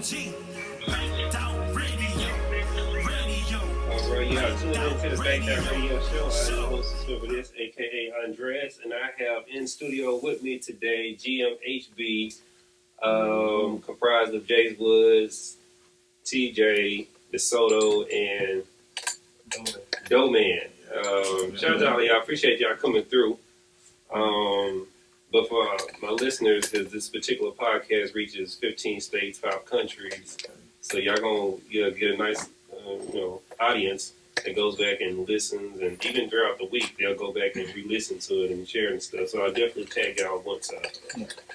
Bankedoutt Radio. Alright, y'all tuned into the Bankedoutt Radio Show. I'm the hostess for this, aka Andres, and I have in studio with me today GMHB, comprised of Jays Woods, TJ, DeSoto, and Doughman. Shout out to all y'all. Appreciate y'all coming through. But for my listeners, this particular podcast reaches 15 states, 5 countries. So y'all gonna get a nice, audience that goes back and listens, and even throughout the week they'll go back and re-listen to it and share and stuff. So I'll definitely tag y'all once I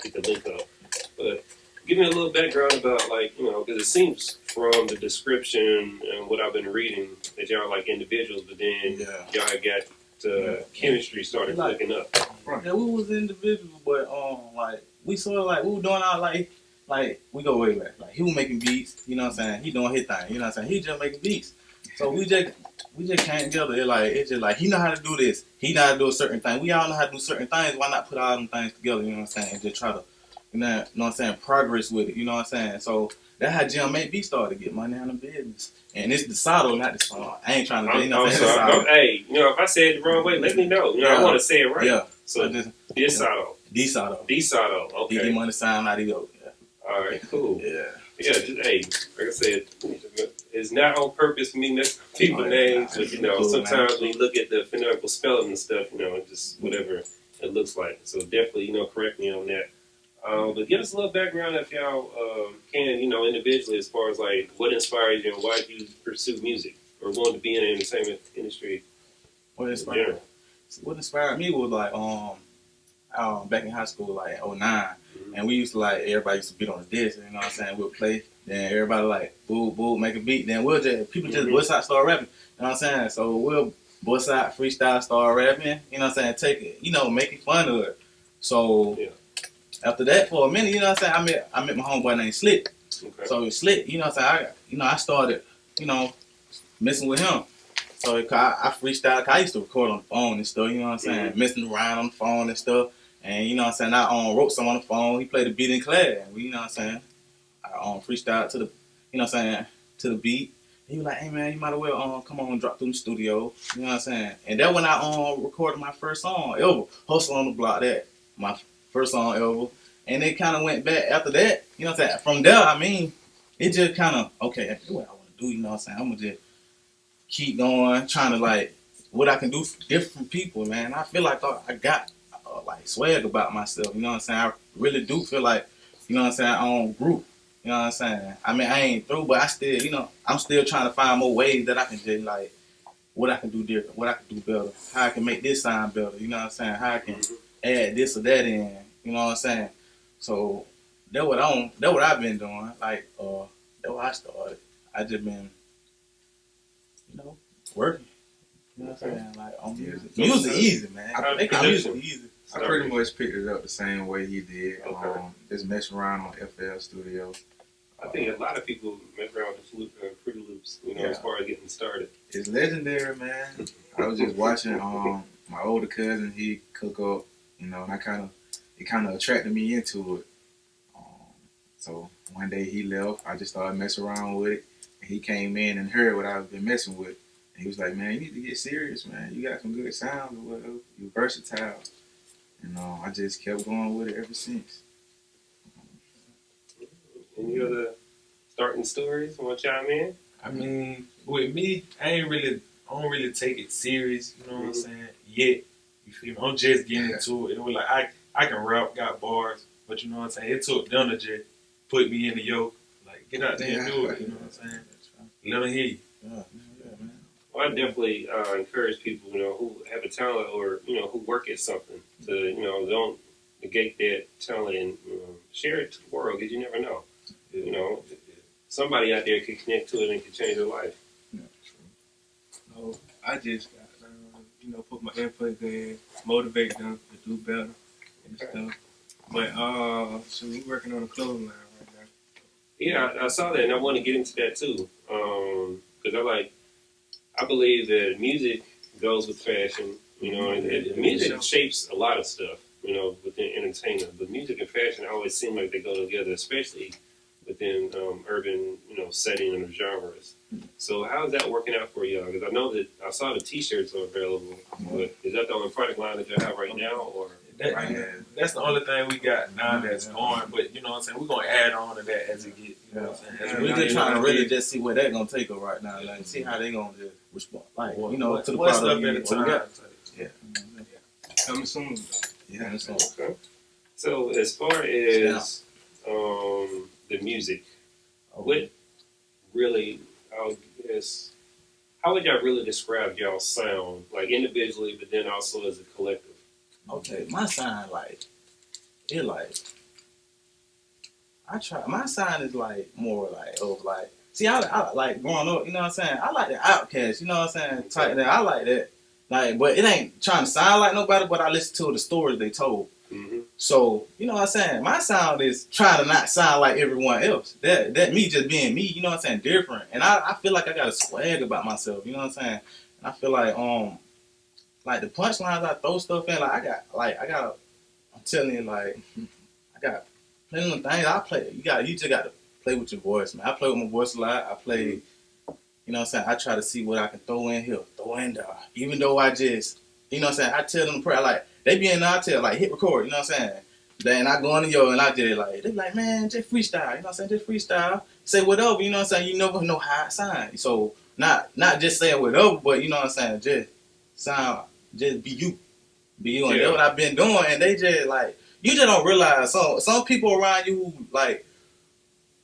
get the link up. But give me a little background about, because it seems from the description and what I've been reading that y'all are like individuals, but then y'all got chemistry started clicking up. Right. Yeah, we was individuals, but we sort of we were doing our like we go way back. Like he was making beats, you know what I'm saying? He doing his thing, you know what I'm saying? He just making beats. So we just came together. It's just like he know how to do this. He know how to do a certain thing. We all know how to do certain things. Why not put all them things together, you know what I'm saying? And just try to, you know what I'm saying, progress with it, you know what I'm saying? So that's how GMHB started to get money out of business. And it's DeSoto, not the song. I ain't trying to say, hey, if I said it the wrong way, let me know. I want to say it right. Yeah. So DeSoto. DeSoto. Okay. He get money signed out of yo. All right, cool. Yeah. Yeah, just, like I said, it's not on purpose for me messing with people's names, but sometimes when you look at the phonetical spelling and stuff, just whatever it looks like. So definitely, correct me on that. But give us a little background if y'all can, individually, as far as like what inspired you and why you pursue music or wanted to be in the entertainment industry. What inspired me was back in high school, like 09. And we used to everybody used to beat on the disc, you know what I'm saying? We'll play, then everybody boo, boo, make a beat. Then people just bust out, start rapping, you know what I'm saying? So we'll bust out, freestyle, start rapping, you know what I'm saying? Take it, making fun of it. So after that, for a minute, you know what I'm saying? I met my homeboy named Slick. Okay. So Slick, you know what I'm saying? I started, messing with him. So I freestyle, I used to record on the phone and stuff, you know what I'm saying? Messing around on the phone and stuff. And you know what I'm saying, I wrote some on the phone. He played the beat in class. And we, you know what I'm saying, I freestyle to the, to the beat. And he was like, hey man, you might as well come on and drop through the studio. You know what I'm saying? And that when I recorded my first song ever, Hustle on the Block, that my first song ever. And it kind of went back after that. You know what I'm saying? From there, it just kind of, okay, that's what I want to do. You know what I'm saying? I'm gonna just keep going, trying to what I can do for different people, man. I feel like I got swag about myself, you know what I'm saying? I really do feel like, you know what I'm saying, I own group, you know what I'm saying? I ain't through, but I still, I'm still trying to find more ways that I can just, what I can do different, what I can do better, how I can make this sound better, you know what I'm saying? How I can add this or that in, you know what I'm saying? So, that's what I've been doing, that's what I started. I just been, working, you know what I'm saying? On music. Music easy, man. Making music easy. I pretty much picked it up the same way he did. Just messing around on FL Studio. I think a lot of people mess around with the Fruity Loops, as far as getting started. It's legendary, man. I was just watching my older cousin, he cook up, and it kind of attracted me into it. So one day he left, I just started messing around with it, and he came in and heard what I've been messing with. And he was like, man, you need to get serious, man. You got some good sounds or whatever. You're versatile. And I just kept going with it ever since. Any other starting stories? Want to chime in? With me, I don't really take it serious, you know what I'm saying? Yet, you feel me? I'm just getting into it. It was I can rap, got bars, but you know what I'm saying? It took them to just put me in the yoke. Get out there and do it, you know what I'm saying? Let them hear you. Yeah, man. Well, I definitely encourage people, who have a talent or, who work at something to, don't negate that talent and share it to the world, because you never know. Somebody out there could connect to it and could change their life. Yeah, true. So I just got, put my input there, motivate them to do better and stuff. But, so we working on a clothing line right now. Yeah, I saw that, and I want to get into that too. Because I believe that music goes with fashion, and music shapes a lot of stuff, within entertainment. But music and fashion always seem like they go together, especially within urban, setting and genres. So how's that working out for y'all? Because I know that I saw the T-shirts are available, but is that the only product line that you have right now, or? That's the only thing we got now that's going. But you know what I'm saying? We're gonna add on to that as it get. You know what I'm saying? We're just trying to really just see where they're gonna take us right now, like see how they gonna just respond, like to the one product. step at a time. Yeah. Coming soon. Yeah. Okay. So as far as the music, what really, I guess, how would y'all really describe y'all sound, like individually, but then also as a collective? Okay, my sound my sound is like more like see I like growing up, you know what I'm saying? I like the Outkast, you know what I'm saying? Type that. I like that. Like, but it ain't trying to sound like nobody, but I listen to the stories they told. Mm-hmm. So, you know what I'm saying? My sound is trying to not sound like everyone else. That me just being me, you know what I'm saying? Different. And I feel like I got a swag about myself, you know what I'm saying? And I feel like the punchlines I throw stuff in, I'm telling you, like, I got plenty of things I play. You just got to play with your voice, man. I play with my voice a lot. I play, you know what I'm saying? I try to see what I can throw in here, throw in there. Even though I just, you know what I'm saying? I tell them to pray, like, they be in there, I tell, like, hit record, you know what I'm saying? Then I go into yo and I just, like, they be like, man, just freestyle, you know what I'm saying? Just freestyle. Say whatever, you know what I'm saying? You never know how it sounds. So, not just saying whatever, but, you know what I'm saying? Just sound, just be you. Be you. And that's what I've been doing. And they just, like, you just don't realize some people around you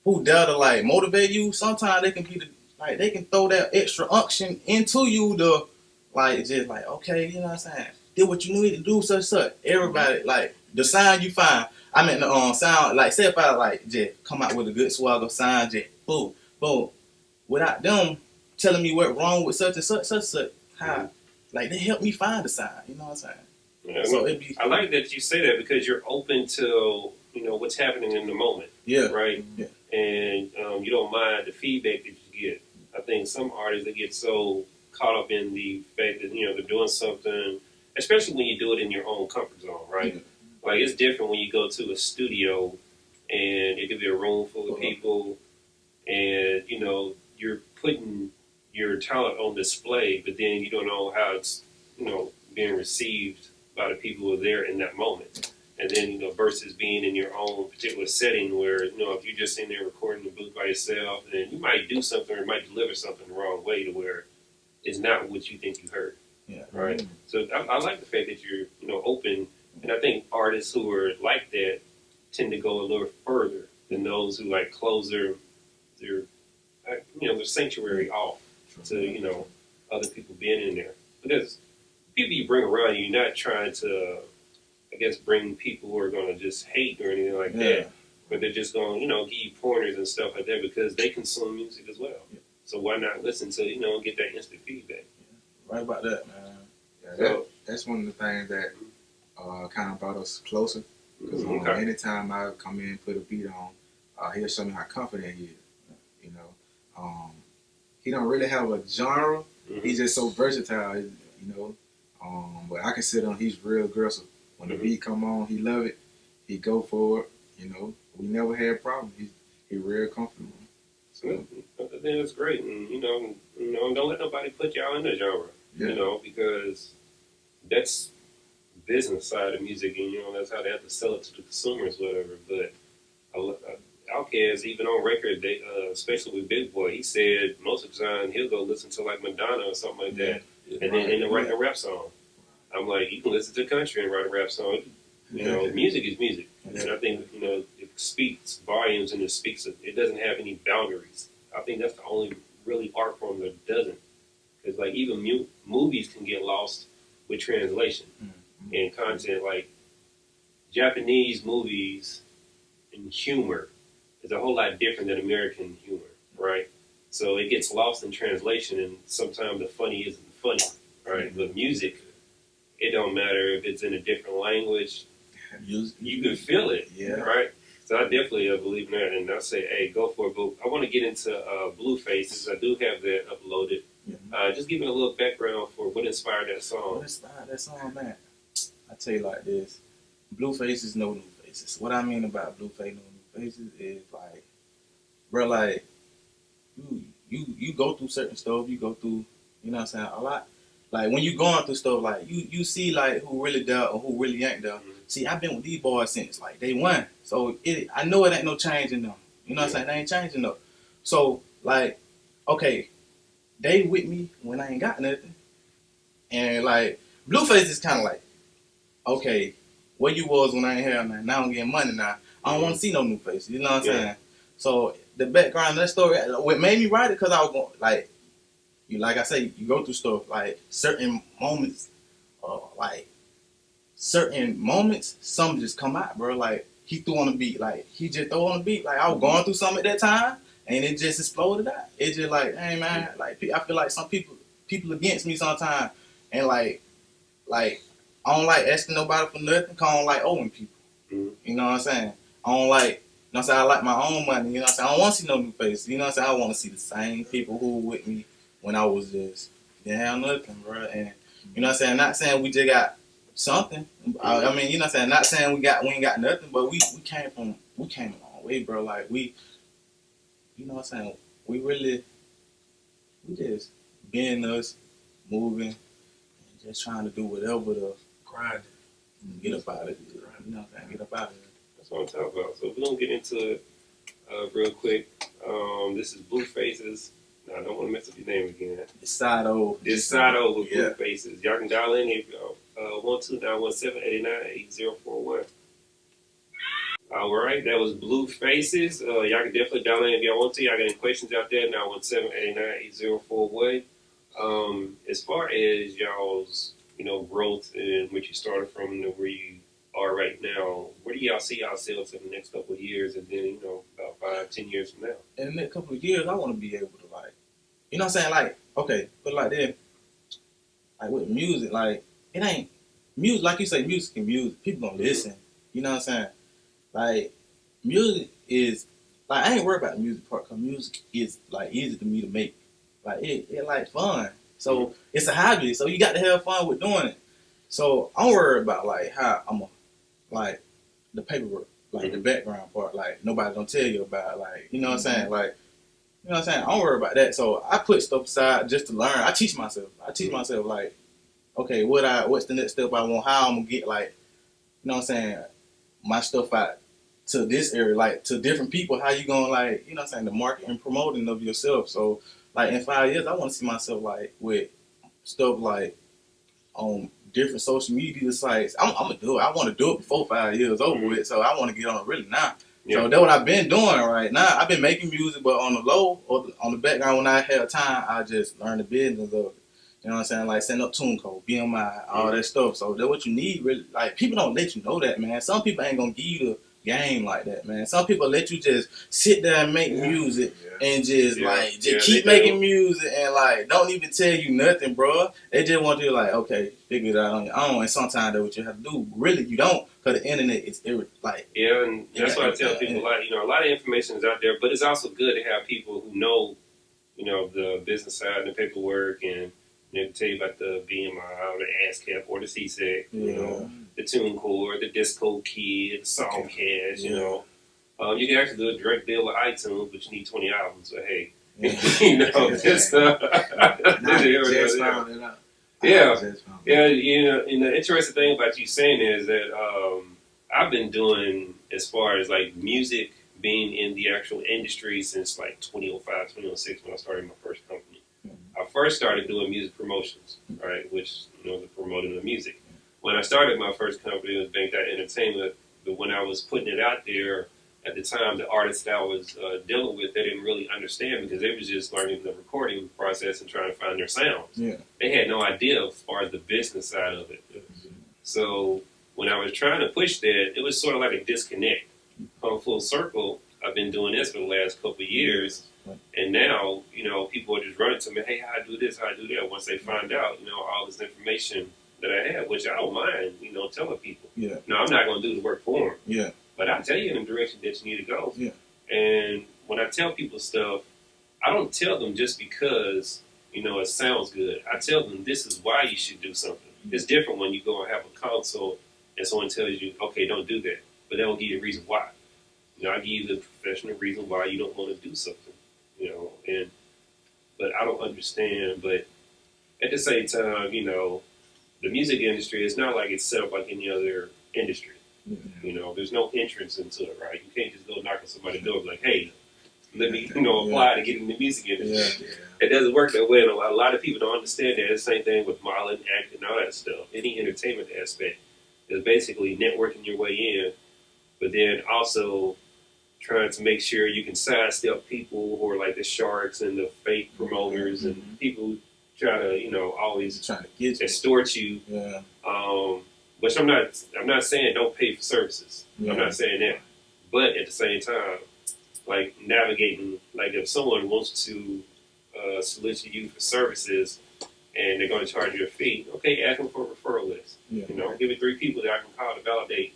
who dare to like motivate you. Sometimes they can they can throw that extra unction into you to like just like, okay, you know what I'm saying? Did what you need to do, such. Everybody like the sound you find. I mean the sound, like say if I like just come out with a good swagger sound, just boom, boom, without them telling me what wrong with such and such, how like they help me find the sound. You know what I'm saying? Yeah, So I like that you say that because you're open to what's happening in the moment. Yeah. Right. Yeah. And you don't mind the feedback that you get. I think some artists they get so caught up in the fact that they're doing something, especially when you do it in your own comfort zone, right? Yeah. Like it's different when you go to a studio and it could be a room full of people, and you're putting your talent on display, but then you don't know how it's being received by the people who are there in that moment. And then, versus being in your own particular setting where, if you're just in there recording the booth by yourself, then you might do something or you might deliver something the wrong way to where it's not what you think you heard. Yeah. Right? Mm-hmm. So I like the fact that you're, open. And I think artists who are like that tend to go a little further than those who like close their sanctuary off to, other people being in there. Because people you bring around you, you're not trying to, I guess, bring people who are going to just hate or anything like that, but they're just going to, give you pointers and stuff like that because they consume music as well. Yeah. So why not listen to, get that instant feedback? Yeah. Right about that, man. Yeah, that's one of the things that kind of brought us closer. Because anytime I come in and put a beat on, he'll show me how confident he is. He don't really have a genre. Mm-hmm. He's just so versatile, but I can sit on. He's real aggressive. When the beat come on, he love it. He go for it. We never had problems. He real comfortable. So I think that's great, and don't let nobody put y'all in the genre. Yeah. Because that's business side of music, and that's how they have to sell it to the consumers, whatever. But Outkast, even on record, they especially with Big Boy, he said most of the time he'll go listen to like Madonna or something like that, and then write a rap song. I'm like, you can listen to country and write a rap song. Music is music, and I think it speaks volumes, and it doesn't have any boundaries. I think that's the only really art form that doesn't, because like even movies can get lost with translation and content. Like Japanese movies and humor is a whole lot different than American humor, right? So it gets lost in translation, and sometimes the funny isn't funny, right? But music, it don't matter if it's in a different language, you can feel it, right? So I definitely believe in that, and I say, hey, go for it. But I want to get into Bluefaces. I do have that uploaded. Just give me a little background for what inspired that song. What inspired that song, man? I tell you like this: Bluefaces, no new faces. What I mean about Blueface, no new faces is like bro, like you go through certain stuff, you go through, you know what I'm saying, a lot. Like when you going through stuff, like you see like who really there or who really ain't there. See, I've been with these boys since like day one, so I know it ain't no change in them. You know what I'm saying? They ain't changing though. So like, okay, they with me when I ain't got nothing, and like Blueface is kind of like, okay, where you was when I ain't have nothing. Now I'm getting money now. I don't want to see no new faces. You know what I'm saying? So the background of that story, what made me write it, because I was going, like I say, you go through stuff, like certain moments, some just come out, bro. Like he threw on the beat, like he just throw on the beat. Like I was going through something at that time, and it just exploded out. It just like, hey man, like I feel like some people against me sometimes, and like I don't like asking nobody for nothing, cause I don't like owing people. You know what I'm saying? I don't like, you know what I'm saying? I like my own money, you know what I'm saying? I don't want to see no new faces, you know what I'm saying? I want to see the same people who were with me when I was just, didn't have nothing, bro. And, you know what I'm saying? Not saying we just got something. I mean, you know what I'm saying? Not saying we ain't got nothing, but we came a long way, bro. Like you know what I'm saying? We just being us, moving, and just trying to do whatever to Grinding. get up out of it. You know what I'm saying? Get up out of it. That's what I'm talking about. So we're gonna get into it real quick. This is Blue Faces. No, I don't want to mess up your name again. Decide over. Blue Faces. Y'all can dial in if y'all 12917898041. All right, that was Blue Faces. Y'all can definitely dial in if y'all want to. Y'all got any questions out there? 917-889-8041. As far as y'all's, growth and where you started from and where you are right now, where do y'all see yourselves in the next couple of years, and then about 5-10 years from now? In the next couple of years, I want to be able to you know what I'm saying? Like, okay, but like that, like with music, like it ain't music. Like you say, music and music. People gonna listen. You know what I'm saying? Like music is like I ain't worried about the music part, because music is like easy to me to make. Like it like fun. So it's a hobby. So you got to have fun with doing it. So I'm worried about like how like the paperwork, like the background part, like nobody gonna tell you about, like, you know what I'm saying? Like, you know what I'm saying? I don't worry about that. So I put stuff aside just to learn. I teach myself like, okay, what's the next step I want, how I'm gonna get, like, you know what I'm saying, my stuff out to this area, like to different people, how you gonna, like, you know what I'm saying, the market and promoting of yourself. So like in 5 years I wanna see myself like with stuff like on different social media sites. I'm gonna do it. I want to do it before 5 years over with. So I want to get on it really now. Yeah. So that's what I've been doing right now. I've been making music, but on the low or on the background, when I have time, I just learn the business of it. You know what I'm saying? Like setting up tune code, BMI, all that stuff. So that's what you need. Really, like people don't let you know that, man. Some people ain't gonna give you the game like that, man. Some people let you just sit there and make music and just keep making music and like don't even tell you nothing, bro. They just want you to like, okay, figure it out on your own. And sometimes that's what you have to do. Really, you don't, because the internet is like. Yeah, and that's why I tell people a lot of information is out there, but it's also good to have people who know, the business side and the paperwork, and they can tell you about the BMI or the ASCAP or the CSEC, the tune core, the disco key, the song cash, you can actually do a direct deal with iTunes, but you need 20 albums. So hey, just found it out. Yeah. And the interesting thing about you saying is that I've been doing, as far as like music, being in the actual industry since like 2005, 2006 when I started my first company. I first started doing music promotions, right, which was promoting the music. When I started my first company, it was Bankedoutt Entertainment, but when I was putting it out there, at the time, the artists that I was dealing with, they didn't really understand, because they was just learning the recording process and trying to find their sounds. Yeah. They had no idea as far as the business side of it. So when I was trying to push that, it was sort of like a disconnect. Come full circle, I've been doing this for the last couple of years, and now, people are just running to me, hey, how I do this, how I do that, once they find out, all this information that I have, which I don't mind, telling people. Yeah. No, I'm not going to do the work for them. Yeah. But I tell you in the direction that you need to go. Yeah. And when I tell people stuff, I don't tell them just because, it sounds good. I tell them this is why you should do something. It's different when you go and have a consult and someone tells you, okay, don't do that. But they don't give you a reason why. You know, I give you the professional reason why you don't want to do something. You know, but I don't understand. But at the same time, you know, the music industry is not like it's set up like any other industry. Mm-hmm. You know, there's no entrance into it, right? You can't just go knock on somebody's door and be like, hey, let me, you know, apply to get in the music industry. Yeah. It doesn't work that way, and a lot of people don't understand that. It's the same thing with modeling, acting, all that stuff. Any entertainment aspect is basically networking your way in, but then also trying to make sure you can sidestep people who are like the sharks and the fake promoters and people who try to, you know, always Trying to get you. extort you. Yeah. Which I'm not saying don't pay for services. Yeah. I'm not saying that. But at the same time, like navigating, like if someone wants to solicit you for services and they're going to charge you a fee, okay, ask them for a referral list. Yeah. You know, give me 3 people that I can call to validate.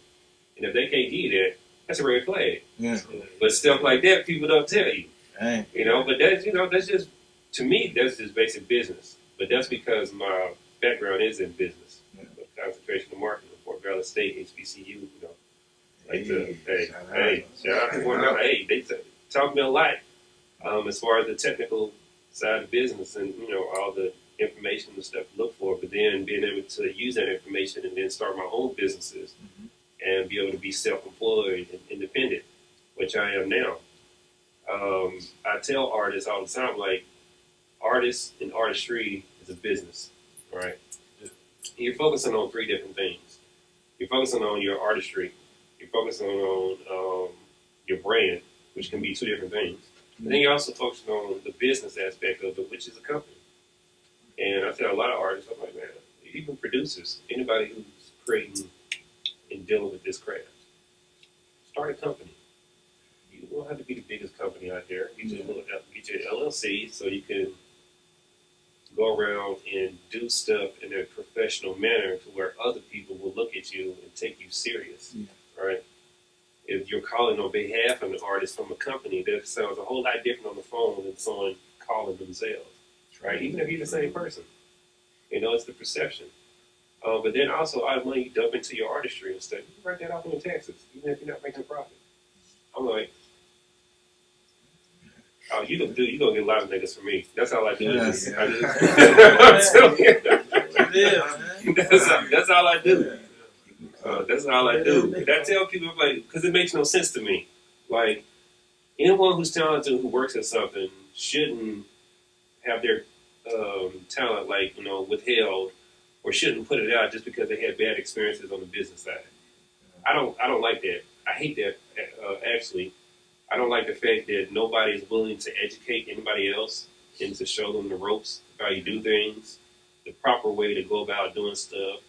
And if they can't give you that, that's a red flag. Yeah. But stuff like that, people don't tell you. Dang. You know, but that's, you know, that's just, to me, that's just basic business. But that's because my background is in business. Yeah. With concentration in marketing, Fort Valley State, HBCU, you know. Like shout out to Fort Valley. Hey, they taught me a lot as far as the technical side of business and, you know, all the information and stuff to look for. But then being able to use that information and then start my own businesses and be able to be self-employed and independent, which I am now. I tell artists all the time, like, artists and artistry is a business, right? You're focusing on 3 different things. You're focusing on your artistry. You're focusing on your brand, which can be 2 different things. And then you're also focusing on the business aspect of it, which is a company. And I tell a lot of artists, I'm like, man, even producers, anybody who's creating and dealing with this craft, start a company. You don't have to be the biggest company out there. You just get your LLC so you can go around and do stuff in a professional manner to where other people will look at you and take you serious, right? If you're calling on behalf of an artist from a company, that sounds a whole lot different on the phone than someone calling themselves, right? Even if you're the same person. You know, it's the perception. But then also, all the money you dump into your artistry and stuff, you can write that off in your taxes, even if you're not making a profit. I'm like, oh, you gonna get a lot of niggas from me. That's all I do. Yes. I'm telling you. That's all I do. That's all I do. And I tell people, like, because it makes no sense to me. Like, anyone who's talented who works at something shouldn't have their talent, like, you know, withheld, or shouldn't put it out just because they had bad experiences on the business side. I don't like that. I hate that. Actually, I don't like the fact that nobody is willing to educate anybody else and to show them the ropes, how you do things, the proper way to go about doing stuff,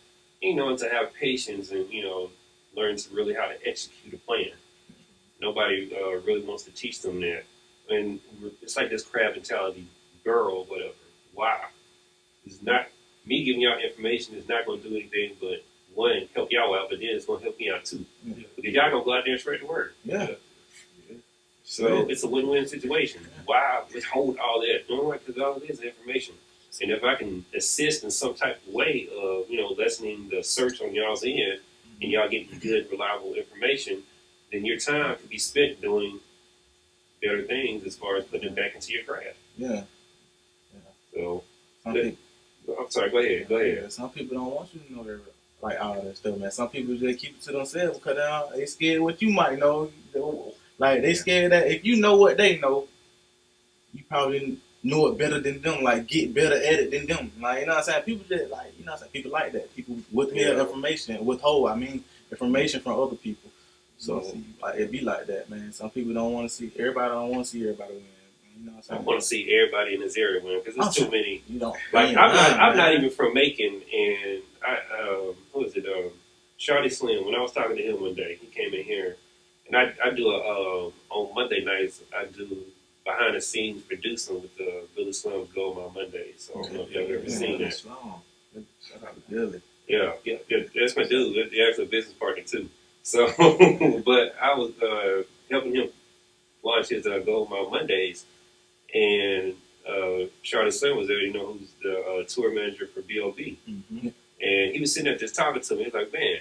you know, and to have patience and, you know, learn to really how to execute a plan. Nobody really wants to teach them that. And it's like this crab mentality, girl, whatever. Why? It's not, me giving y'all information is not going to do anything but, one, help y'all out, but then it's going to help me out too. Because y'all going to go out there and spread the word. Yeah. So it's a win-win situation. Why withhold all that? No, because all it is information. And if I can assist in some type of way of, you know, lessening the search on y'all's end and y'all getting good, reliable information, then your time can be spent doing better things as far as putting it back into your craft. Yeah. So, Some people, I'm sorry, go ahead. yeah, some people don't want you to know their, like, all that stuff, man. Some people just keep it to themselves because they scared what you might know. Like, they scared that if you know what they know, you probably know it better than them, like, get better at it than them. Like, you know what I'm saying? People just, like, you know what I'm saying? People like that. People withhold information from other people. So, like, it be like that, man. Some people don't want to see, everybody don't want to see everybody win. You know what I'm saying? I want to see everybody in this area win because there's too many. You don't. Like, I'm not even from Macon, and who is it? Shawty Slim. When I was talking to him one day, he came in here, and I do on Monday nights, I do behind the scenes producing with the Billy Slum's Gold on Mondays. So I don't know if y'all ever seen that. Shout out to Billy. Yeah, that's my dude. That's actually a business partner too. So, but I was helping him launch his Gold on Mondays, and Charlotte Slim was there. You know, who's the tour manager for B.O.B. Mm-hmm. And he was sitting there just talking to me. He's like, man,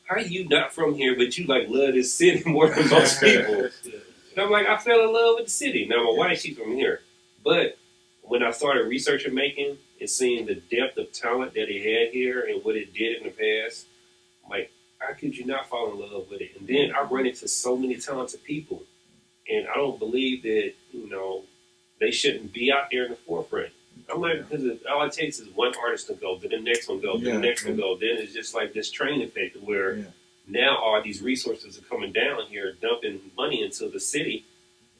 how are you not from here, but you like love this city more than most people? And I'm like, I fell in love with the city. Now my wife, she's from here, but when I started researching Macon and seeing the depth of talent that it had here and what it did in the past, I'm like, how could you not fall in love with it? And then I run into so many talented people, and I don't believe that they shouldn't be out there in the forefront. I'm like, because all it takes is one artist to go, then the next one go, then the next one go. Then it's just like this train effect where now all these resources are coming down here, dumping money into the city,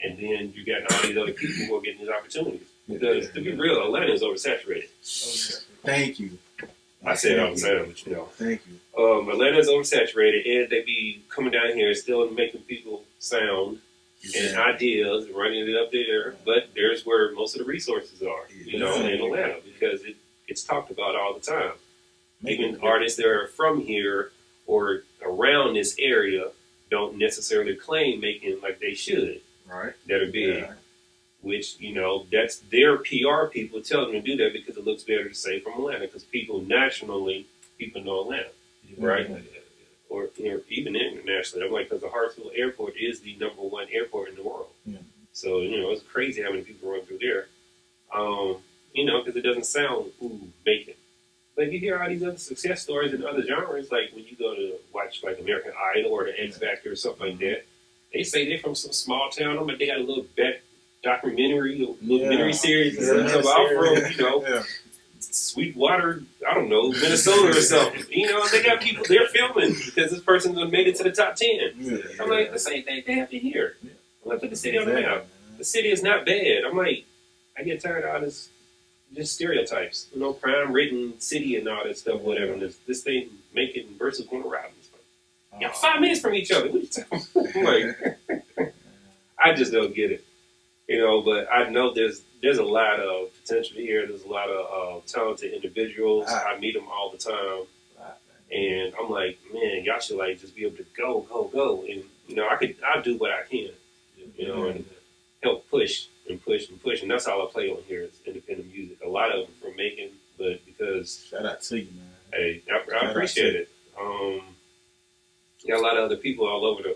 and then you got all these other people who are getting these opportunities. Because to be real, Atlanta is oversaturated. Thank you. I say it all the time, but Thank you. Atlanta is oversaturated, and they be coming down here still making people sound and ideas, running it up there. But there's where most of the resources are, in Atlanta, because it's talked about all the time. Even artists that are from here or around this area don't necessarily claim making like they should. Right. That are big. Which, that's their PR people tell them to do that because it looks better to say from Atlanta, because people nationally, people know Atlanta, right? Or even internationally. I'm like, because the Hartsfield Airport is the #1 airport in the world. Yeah. So, it's crazy how many people run through there. Because it doesn't sound, Macon. But you hear all these other success stories in other genres, like when you go to watch like American Idol or the X Factor or something like that, they say they're from some small town, but they got a little documentary series and stuff. I'm from, Sweetwater, I don't know, Minnesota or something. They got people, they're filming because this person made it to the top 10. I'm like, the same thing they have to hear. I'm like, put the city on the map. The city is not bad. I'm like, I get tired of all this, just stereotypes. Crime-ridden city and all that stuff, whatever. And this thing, Macon versus Warner Robins. Y'all 5 minutes from each other. What are you talking about? I'm like, I just don't get it. But I know there's a lot of potential here. There's a lot of talented individuals. I meet them all the time. And I'm like, man, y'all should like just be able to go. And, I'll do what I can, and help push. And that's all I play on here is independent music. A lot of them from Macon, but because... Shout out to you, man. Hey, I appreciate it. Got a lot of other people all over the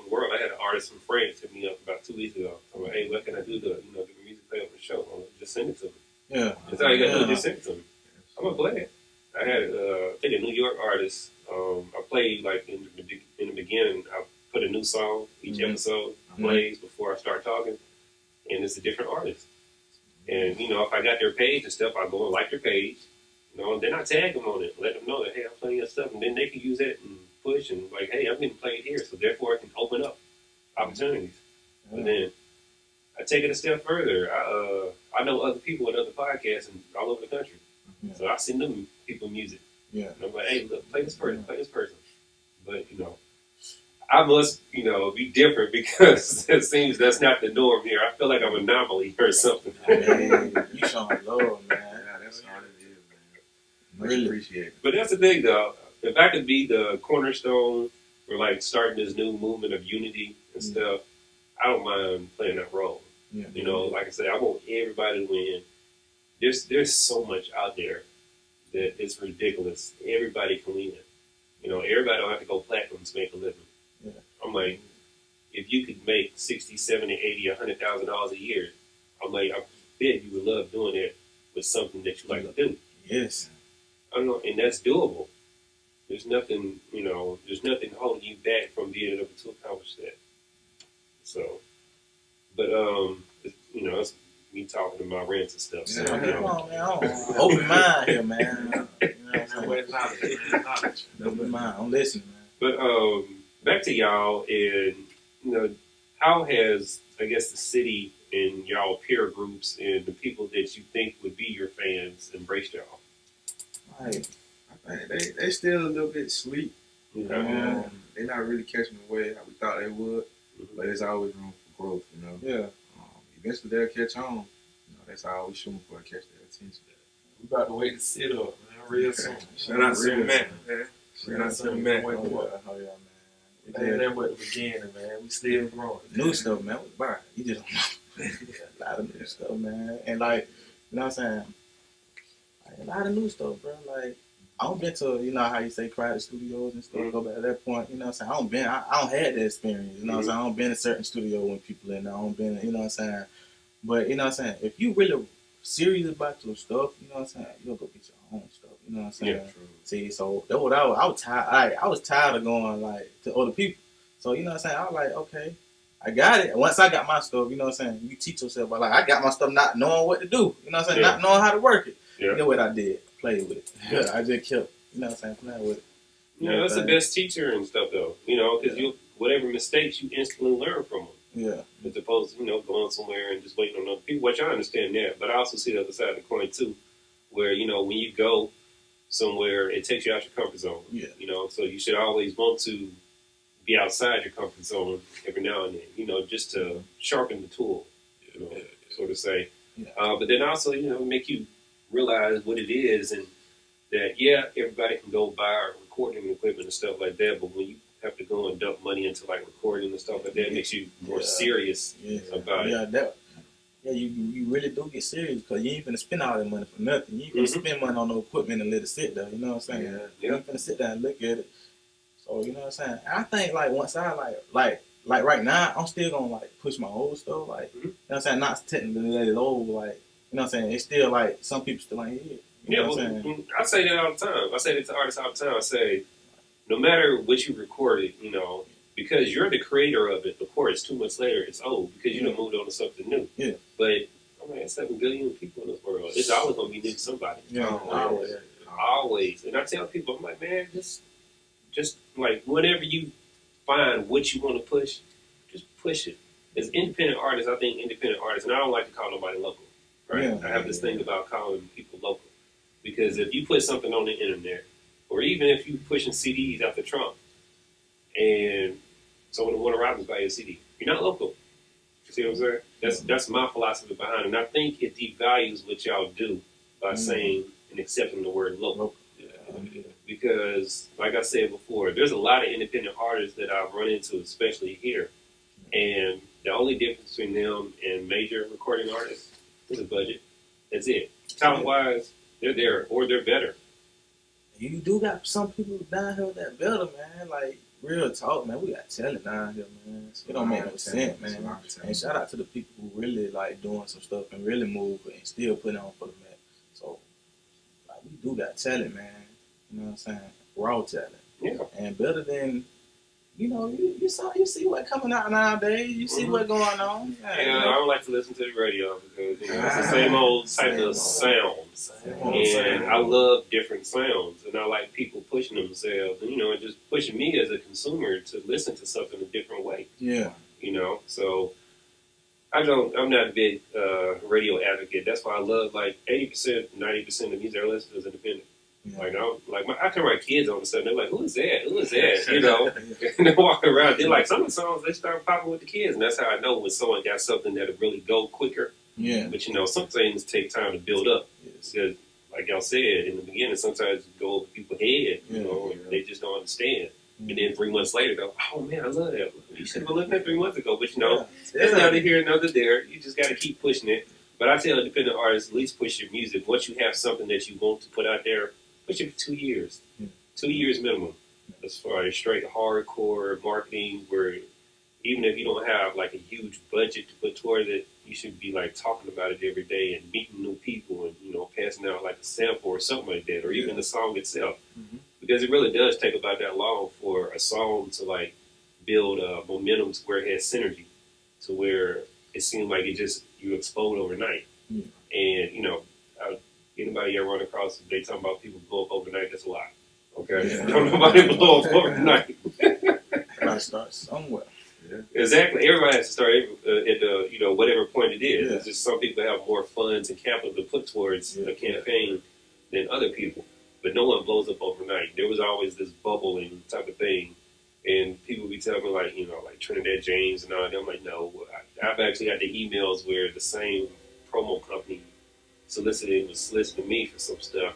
world. I had an artist from France hit me up about 2 weeks ago. I'm like, hey, what can I do to, get the music play on the show? I'm like, just send it to me. Yeah. That's all you got to do, just send it to me. I'm going to play it. I had, I think a New York artist, I played, like, in the beginning, I put a new song each episode plays before I start talking, and it's a different artist. And, if I got their page and stuff, I go and like their page, and then I tag them on it, let them know that, hey, I'm playing your stuff, and then they can use that and push and like, hey, I'm getting played here, so therefore I can open up opportunities. And then I take it a step further. I know other people with other podcasts and all over the country, so I send them people music. Yeah. And I'm like, hey, look, play this person. But I must, be different because it seems that's not the norm here. I feel like I'm an anomaly or something. Man, you showing love, man. Yeah, that's all it is, man. Much Really appreciated. But that's the thing, though. If I could be the cornerstone for like starting this new movement of unity and stuff, I don't mind playing that role. Yeah. Like I said, I want everybody to win. There's so much out there that it's ridiculous. Everybody can win. Everybody don't have to go platinum to make a living. Yeah. I'm like, if you could make 60, 70, 80, $100,000 a year, I'm like, I bet you would love doing it with something that you like to do. Yes. I don't know, and that's doable. There's nothing, there's nothing holding you back from being able to accomplish that. So, but it's me talking about rants and stuff. So, Come on, man. Open mind here, man. Open mind. I'm listening, man. But back to y'all, and how has I guess the city and y'all peer groups and the people that you think would be your fans embraced y'all? Like, I think they still a little bit sleep. They're not really catching the way how we thought they would, but there's always room for growth. Yeah. Eventually they'll catch on. That's all we shooting for, to catch their attention. We about to wait to sit up, man, real soon. Shout out to Matt, man. Shout out to Matt. Oh, yeah, man. It ain't that but the beginning, man. We still growing. New stuff, man. We buy. You just don't know. A lot of new stuff, man. And like, you know what I'm saying? Like, a lot of new stuff, bro. Like, I don't been to, you know how you say private studios and stuff. Go back to that point, you know what I'm saying? I don't had that experience, you know what I'm saying? I don't been in certain studio when people in there. I don't been, you know what I'm saying? But, you know what I'm saying? If you really serious about your stuff, you know what I'm saying? You'll go get your own stuff, you know what I'm saying? Yeah, true. See, so that's what I was tired. I was tired of going like to other people. So, you know what I'm saying? I was like, okay, I got it. Once I got my stuff, you know what I'm saying? You teach yourself, but like I got my stuff not knowing what to do, you know what I'm saying? Yeah. Not knowing how to work it. Yeah. You know what I did? Played with it. Yeah. I just kept, you know what I'm saying, playing with it. You know, that's the best teacher and stuff, though. You know, because you whatever mistakes you instantly learn from them. Yeah. As opposed to, you know, going somewhere and just waiting on other people, which I understand that. But I also see the other side of the coin, too, where, you know, when you go somewhere, it takes you out your comfort zone. Yeah. You know, so you should always want to be outside your comfort zone every now and then, you know, just to sharpen the tool, you know, sort of say. Yeah. But then also, you know, make you realize what it is and that, yeah, everybody can go buy recording equipment and stuff like that, but when you have to go and dump money into like recording and stuff like that, it makes you more serious about it. Yeah, you really do get serious because you ain't finna spend all that money for nothing. You ain't finna spend money on no equipment and let it sit there. You know what I'm saying? Yeah. You ain't finna sit there and look at it. So you know what I'm saying? I think like once I like right now, I'm still gonna like push my old stuff. Like you know what I'm saying? Not technically let it old. Like you know what I'm saying? It's still like some people still ain't here. You know what I'm saying? I say that all the time. I say that to artists all the time. I say, no matter what you recorded, you know, because you're the creator of it, of course, 2 months later, it's old because you done moved on to something new. Yeah. But, I mean, 7 billion people in this world. It's always going to be new to somebody. Yeah. Always. Always. And I tell people, I'm like, man, just like, whenever you find what you want to push, just push it. As independent artists, I think independent artists, and I don't like to call nobody local, right? Yeah. I have this thing about calling people local. Because if you put something on the internet, or even if you pushing CDs out the trunk, and someone want to rob us by your CD, you're not local. You see what I'm saying? That's my philosophy behind it. And I think it devalues what y'all do by saying and accepting the word local. Because, like I said before, there's a lot of independent artists that I've run into, especially here. And the only difference between them and major recording artists is the budget. That's it. Talent-wise, they're there, or they're better. You do got some people down here that better, man. Like, real talk, man. We got talent down here, man. It don't make no sense, man. And shout out to the people who really, like, doing some stuff and really move and still putting on for the man. So, like, we do got talent, man. You know what I'm saying? Raw talent. Yeah. And better than, you know, you see what coming out nowadays. You see what going on. Yeah, I don't like to listen to the radio because you know, it's the same old type of sounds. And I love different sounds. And I like people pushing themselves and, you know, and just pushing me as a consumer to listen to something a different way. Yeah. You know, so I'm not a big radio advocate. That's why I love like 80%, 90% of music I listen to is independent. Yeah. I turn my kids on and stuff. They're like, "Who is that? Who is that?" You know, and they're walking around. They're like, some of the songs they start popping with the kids, and that's how I know when someone got something that'll really go quicker. Yeah. But you know, some things take time to build up. Because, like y'all said in the beginning, sometimes you go over people's head, you know, and they just don't understand. And then 3 months later, they're, "Oh man, I love that. You should have been listening that 3 months ago." But you know, there's neither here nor there. You just got to keep pushing it. But I tell independent artists, at least push your music. Once you have something that you want to put out there, push it for 2 years. 2 years minimum. As far as straight hardcore marketing, where even if you don't have like a huge budget to put towards it, you should be like talking about it every day and meeting new people and, you know, passing out like a sample or something like that, or even the song itself. Because it really does take about that long for a song to like build momentum to where it has synergy, to where it seems like you explode overnight. And, you know, anybody ever run across, they talking about people blow up overnight, that's a lot. Okay? Don't nobody blow up overnight. Gotta start somewhere. Exactly. Everybody has to start at the, you know, whatever point it is. It's just some people have more funds and capital to put towards a campaign than other people. But no one blows up overnight. There was always this bubbling type of thing. And people be telling me, like, you know, like Trinidad James and all that. I'm like, no. I've actually had the emails where the same promo company was soliciting me for some stuff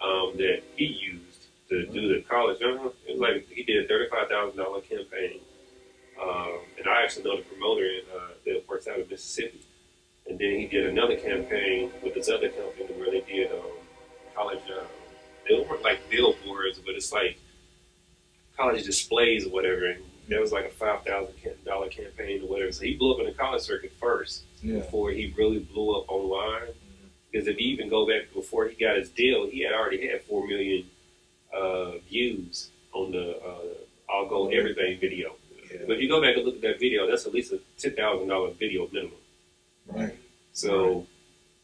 that he used to do the college. It was like he did a $35,000 campaign. And I actually know the promoter that works out of Mississippi. And then he did another campaign with this other company where they did college They weren't like billboards, but it's like college displays or whatever. And that was like a $5,000 campaign or whatever. So he blew up in the college circuit first before he really blew up online. Because if you even go back before he got his deal, he had already had 4 million views on the I'll Go Everything video. But if you go back and look at that video, that's at least a $10,000 video minimum. Right. So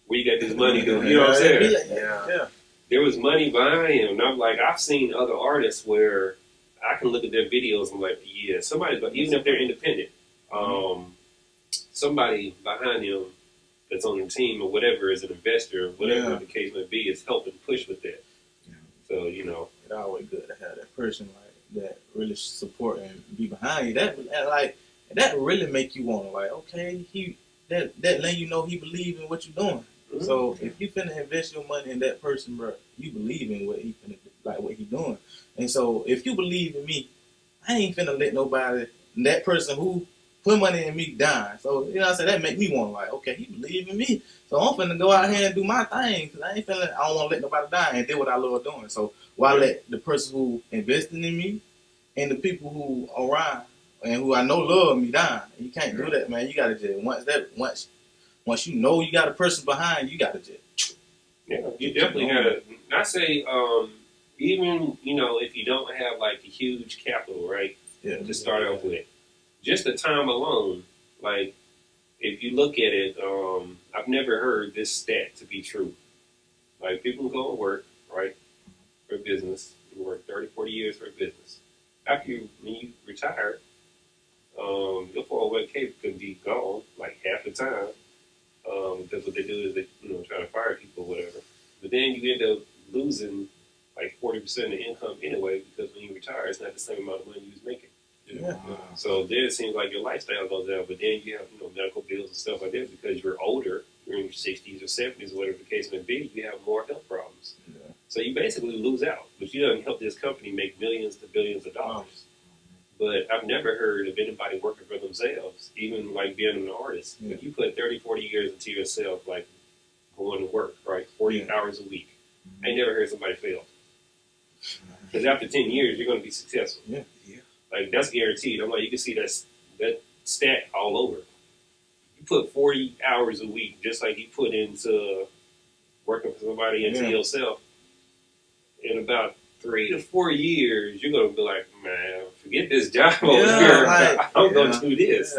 where you got this money going? You know what I'm saying? Yeah. There was money behind him. And I'm like, I've seen other artists where I can look at their videos and I'm like, yeah, somebody, but even if they're independent, somebody behind him that's on the team or whatever is an investor, whatever the case may be, is helping push with that. So, you know. It's always good to have that person like that really support and be behind you. That really make you want to like, okay, that let you know he believe in what you're doing. Mm-hmm. So if you finna invest your money in that person, bro, you believe in what he finna like what he doing. And so if you believe in me, I ain't finna let nobody, that person who put money in me die. So, you know what I'm saying? That make me want to like, okay, he believe in me. So I'm finna go out here and do my thing. Cause I don't want to let nobody die and do what I love doing. So why let the person who investing in me and the people who around and who I know love me die? You can't do that, man. You gotta just, once you know you got a person behind you, gotta just. Yeah, you definitely gotta, not say, even, you know, if you don't have like a huge capital, right? Yeah. To start off with. Just the time alone, like, if you look at it, I've never heard this stat to be true. Like, people go and work, right, for a business. You work 30, 40 years for a business. When you retire, your 401k could be gone, like, half the time. Because what they do is they, you know, try to fire people or whatever. But then you end up losing, like, 40% of the income anyway, because when you retire, it's not the same amount of money you was making. Yeah. So then it seems like your lifestyle goes down, but then you have, you know, medical bills and stuff like that because you're older, you're in your 60s or 70s or whatever the case may be, you have more health problems. Yeah. So you basically lose out, but you don't help this company make millions to billions of dollars. But I've never heard of anybody working for themselves, even like being an artist. Yeah. If you put 30, 40 years into yourself, like going to work, right, 40 hours a week, I ain't never heard somebody fail. Because after 10 years, you're going to be successful. Yeah. Like, that's guaranteed. I'm like, you can see that stat all over. You put 40 hours a week, just like you put into working for somebody into yourself, in about 3 to 4 years, you're going to be like, man, forget this job over here. I'm going to do this.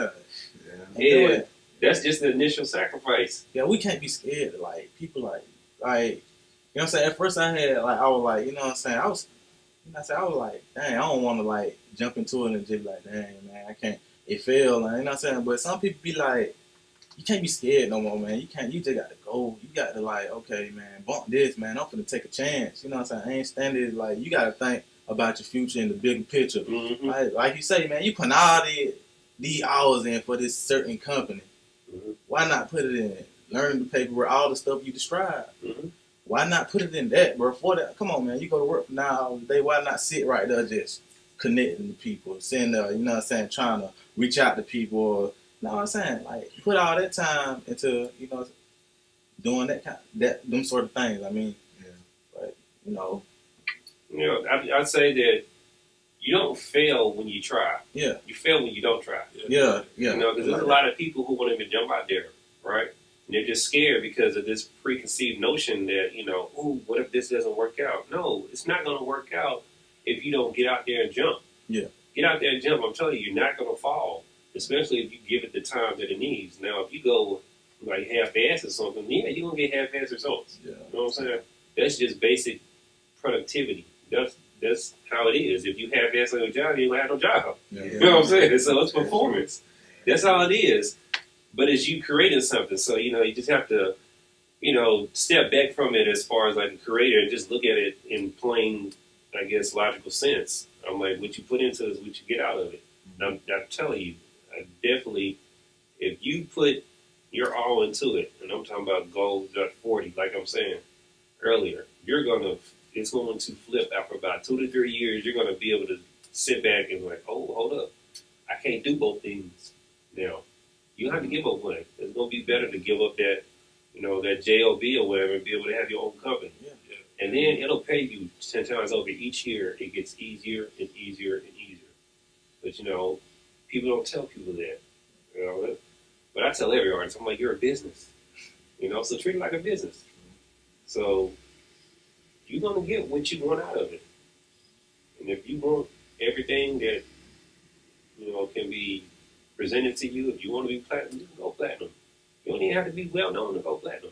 And that's just the initial sacrifice. Yeah, we can't be scared of, like, people like, you know what I'm saying? At first I was like, you know what I'm saying? I was like, dang, I don't want to, like, jump into it and just be like, dang, man, I can't. It failed, you know what I'm saying? But some people be like, you can't be scared no more, man. You just got to go. You got to, like, okay, man, bump this, man. I'm finna take a chance. You know what I'm saying? I ain't standing, like, you got to think about your future in the bigger picture. Mm-hmm. Like you say, man, you put all these hours in for this certain company. Mm-hmm. Why not put it in? Learn the paperwork, all the stuff you described. Mm-hmm. Why not put it in that, bro? For that, come on, man. You go to work for 9 hours a day. Why not sit right there just connecting to people, sitting there, you know what I'm saying, trying to reach out to people, or, you know what I'm saying, like, put all that time into, you know, doing them sort of things. I mean, but, you know. You know, I'd say that you don't fail when you try. Yeah. You fail when you don't try. Yeah. You know, because there's a lot of people who won't even jump out there, right? And they're just scared because of this preconceived notion that, you know, ooh, what if this doesn't work out? No, it's not going to work out if you don't get out there and jump. Yeah. Get out there and jump. I'm telling you, you're not going to fall, especially if you give it the time that it needs. Now, if you go, like, half-ass or something, yeah, you're going to get half-ass results. Yeah. You know what I'm saying? That's just basic productivity. That's how it is. If you half-ass on your job, you don't have no job. Yeah. You know what I'm saying? So it's performance. That's all it is. But it's you creating something, so, you know, you just have to, you know, step back from it as far as, like, a creator and just look at it in plain, I guess, logical sense. I'm like, what you put into it is what you get out of it. And I'm telling you, I definitely, if you put your all into it, and I'm talking about goal 40, like I'm saying earlier, it's going to flip after about 2 to 3 years. You're going to be able to sit back and be like, oh, hold up, I can't do both things now. You don't have to give up one. It's going to be better to give up that, you know, that JOB or whatever and be able to have your own company. Yeah. And then it'll pay you 10 times over each year. It gets easier and easier and easier. But, you know, people don't tell people that. You know, but I tell every artist, I'm like, you're a business. You know, so treat it like a business. So you're going to get what you want out of it. And if you want everything that, you know, can be presented to you, if you want to be platinum, you can go platinum. You don't even have to be well known to go platinum.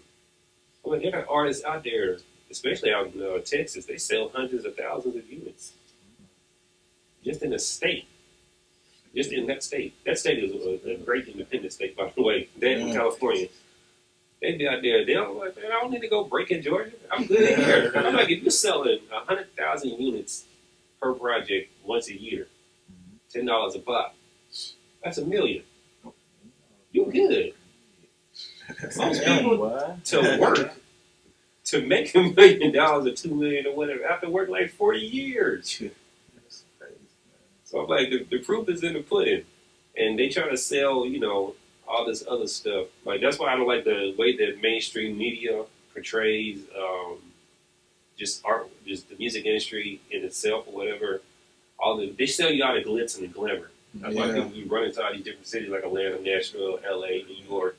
I mean, there are artists out there, especially out in Texas, they sell hundreds of thousands of units. Just in a state. Just in that state. That state is a great independent state, by the way. That in California. They be out there, they don't like, man, I don't need to go break in Georgia. I'm good here. I'm like, if you're selling 100,000 units per project once a year, $10 a pop, that's $1 million. You good. Most people to work to make $1 million or $2 million or whatever have to work like 40 years. So I'm like, the proof is in the pudding. And they try to sell, you know, all this other stuff. Like, that's why I don't like the way that mainstream media portrays just art, just the music industry in itself or whatever. They sell you all the glitz and the glamour. That's why people be running to all these different cities like Atlanta, Nashville, LA, New York.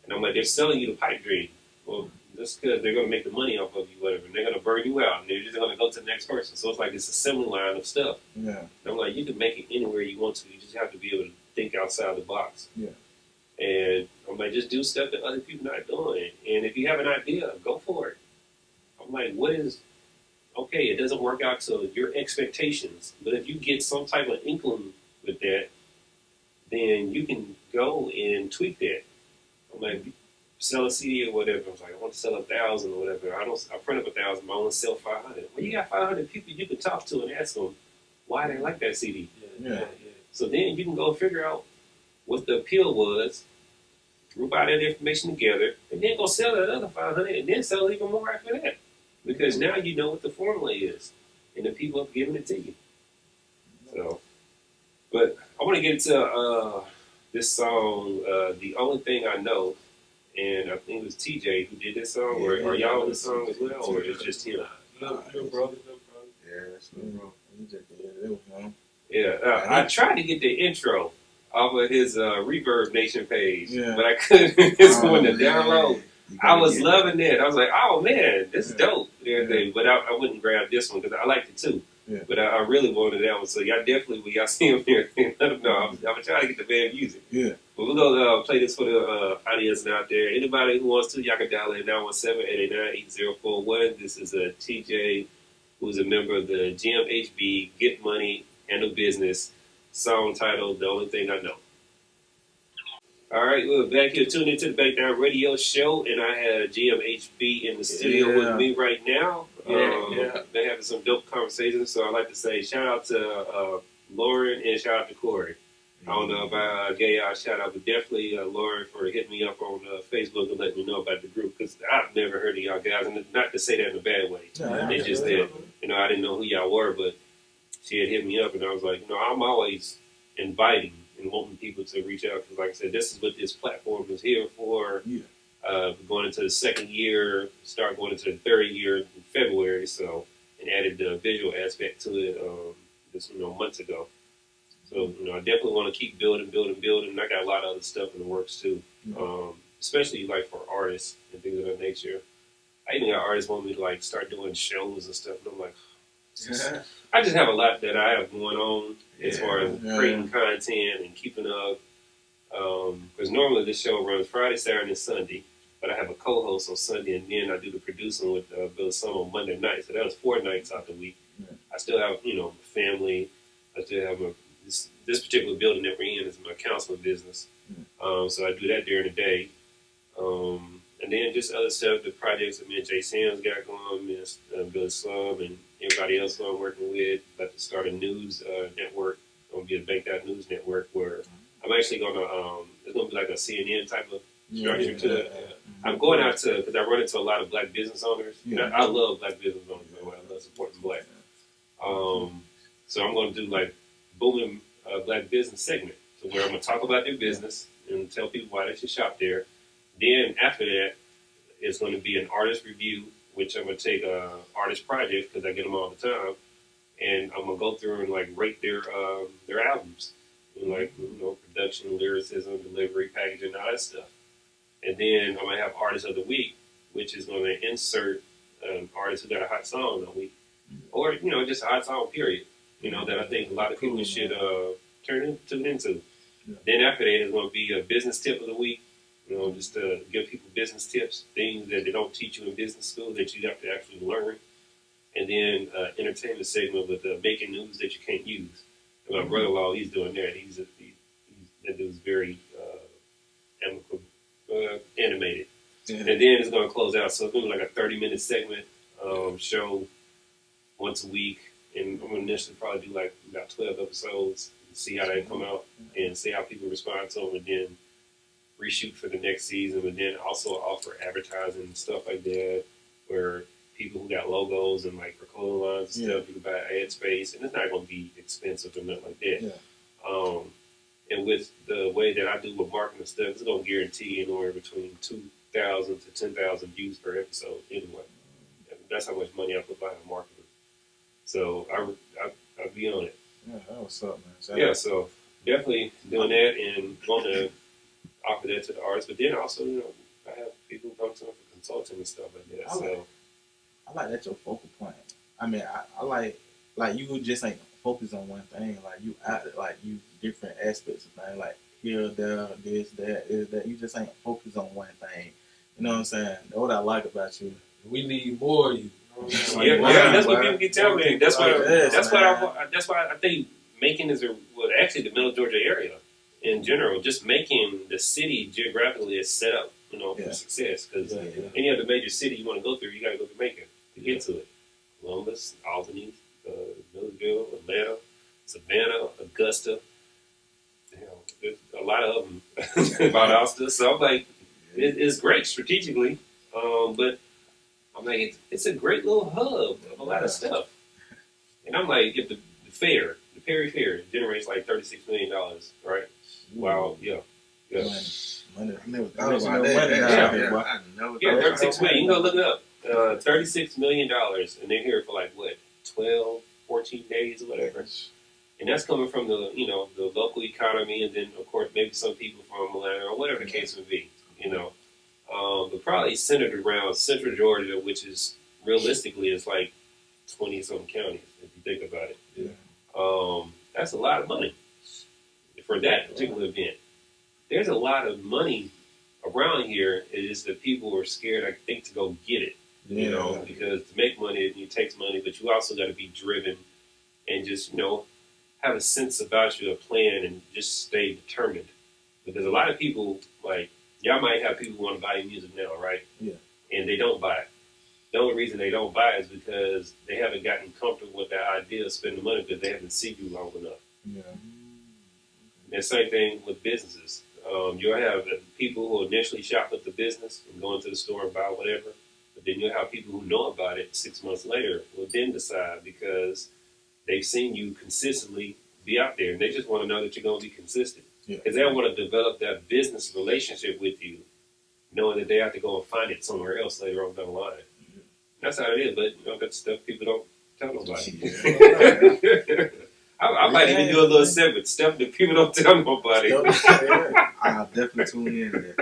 And I'm like, they're selling you the pipe dream. Well, just because they're going to make the money off of you, whatever. And they're going to burn you out. And they're just going to go to the next person. So it's like this assembly line of stuff. Yeah. And I'm like, you can make it anywhere you want to. You just have to be able to think outside the box. Yeah. And I'm like, just do stuff that other people not doing. And if you have an idea, go for it. I'm like, okay, it doesn't work out to your expectations. But if you get some type of inkling with that, then you can go and tweak that. I'm like, sell a CD or whatever. I was like, I want to sell 1,000 or whatever. I print up 1,000, but I want to sell 500. Well, you got 500 people you can talk to and ask them why they like that CD. Yeah. So then you can go figure out what the appeal was, group all that information together, and then go sell that other 500, and then sell even more after that. Because now you know what the formula is, and the people have given it to you. So, but I want to get into this song, The Only Thing I Know, and I think it was TJ who did this song, or are y'all on this song as well, or it's just him? Little brother. Yeah, that's little bro. Yeah, I tried to get the intro off of his Reverb Nation page, Yeah. but I couldn't. It's going to man. download. I was loving it. I was like, oh man, this is dope. And everything. But I wouldn't grab this one because I liked it too. Yeah. But I really wanted that one. So y'all definitely, when y'all see him here, let him know. I'm going to try to get the band music. Yeah. But we're going to play this for the audience out there. Anybody who wants to, y'all can dial in 917-889-8041. This is a TJ, who's a member of the GMHB Get Money, Handle Business, song titled The Only Thing I Know. All right, we're back here tuned into the Bankedoutt Radio Show, and I have GMHB in the studio with me right now. They're having some dope conversations, so I'd like to say shout out to Lauren and shout out to Corey. I don't know if I gave y'all a shout out, but definitely Lauren for hitting me up on Facebook and letting me know about the group, because I've never heard of y'all guys, and not to say that in a bad way. It's just that, I didn't know who y'all were, but she had hit me up, and I was like, I'm always inviting and wanting people to reach out, because like I said, this is what this platform is here for. Going into the second year, start going into the third year in February, so, and added the visual aspect to it just months ago. So I definitely want to keep building. And I got a lot of other stuff in the works too, especially like for artists and things of that nature. I even got artists want me to like start doing shows and stuff, and I'm like, I just have a lot that I have going on as far as creating content and keeping up. Because normally this show runs Friday, Saturday, and Sunday, but I have a co-host on Sunday, and then I do the producing with Bill Summer on Monday night. So that was 4 nights out the week. I still have, family. I still have this particular building that we're in is my counseling business. So I do that during the day. And then just other stuff, the projects that me and Jay Sam's got going, me and Bill Slum and everybody else who I'm working with. About to start a news network. It's going to be a Bankedoutt News Network where I'm actually going to, it's going to be like a CNN type of structure to it. I'm going out to, because I run into a lot of black business owners. I love black business owners, by the way. I love supporting black. So I'm going to do like booming black business segment, so where I'm going to talk about their business and tell people why they should shop there. Then after that, it's going to be an artist review which I'm gonna take artist projects because I get them all the time, and I'm gonna go through and like rate their albums, and, like production, lyricism, delivery, packaging, all that stuff. And then I'm gonna have artist of the week, which is gonna insert an artist who got a hot song of the week, or just a hot song period. That I think a lot of people should tune into. Yeah. Then after that is gonna be a business tip of the week. Just to give people business tips, things that they don't teach you in business school that you have to actually learn. And then entertainment segment with making news that you can't use. And my brother-in-law, he's doing that. That dude's very animated. Yeah. And then it's going to close out. So it's going to be like a 30-minute segment show once a week. And I'm going to initially probably do like about 12 episodes and see how they come out and see how people respond to them, and then reshoot for the next season, but then also offer advertising and stuff like that, where people who got logos and like for clothing lines and stuff, you can buy ad space, and it's not going to be expensive or nothing like that. Yeah. And with the way that I do with marketing and stuff, it's going to guarantee anywhere between 2,000 to 10,000 views per episode anyway. And that's how much money I put behind marketing. So I'll be on it. Yeah, what's up, man? Yeah, so definitely doing that and want to offer that to the artists. But then also, I have people who come to me for consulting and stuff like that. I like that your focal point. I mean, I like you just ain't focused on one thing. Like you you different aspects of things. Like here, there, this, that, is that. You just ain't focused on one thing. You know what I'm saying? That's what I like about you. We need more of you. That's what people keep telling me. That's why I think making actually the Middle Georgia area in general, just making the city geographically is set up, for success. Because any other major city you want to go through, you got to go to Macon to get to it. Columbus, Albany, Milledgeville, Atlanta, Savannah, Augusta. There's a lot of them. Valdosta. So I'm like, it's great strategically, but I'm like, it's a great little hub of a lot of stuff. And I'm like, if the Perry Fair generates like $36 million, right? Wow, yeah. Money. I never thought about that. Yeah, 36 million. You can go look it up. $36 million, and they're here for like what, 12, 14 days or whatever. And that's coming from the the local economy, and then of course maybe some people from Atlanta or whatever the case would be. But probably centered around Central Georgia, which is realistically is like 20-something counties if you think about it. Yeah. That's a lot of money for that particular event. There's a lot of money around here. It is that people are scared, I think, to go get it. Because to make money, it takes money, but you also got to be driven and just have a sense about you, a plan, and just stay determined. Because a lot of people, like, y'all might have people who want to buy your music now, right? Yeah. And they don't buy it. The only reason they don't buy it is because they haven't gotten comfortable with that idea of spending money because they haven't seen you long enough. Yeah. And the same thing with businesses. You'll have people who initially shop at the business and go into the store and buy whatever, but then you'll have people who know about it 6 months later will then decide because they've seen you consistently be out there and they just want to know that you're going to be consistent. Because they want to develop that business relationship with you, knowing that they have to go and find it somewhere else later on down the line. That's how it is, but that's stuff people don't tell nobody. I might even do a little segment, stuff that people don't tell nobody. I'll definitely tune in to that.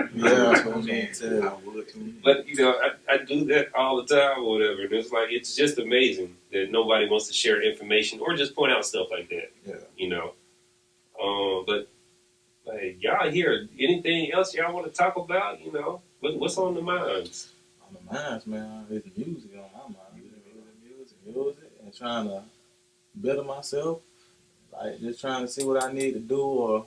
I would tune in. But I do that all the time or whatever. And it's like it's just amazing that nobody wants to share information or just point out stuff like that. But like y'all here, anything else y'all want to talk about? What's on the minds? On the minds, man, it's music on my mind. Music, and trying to better myself. Like just trying to see what I need to do, or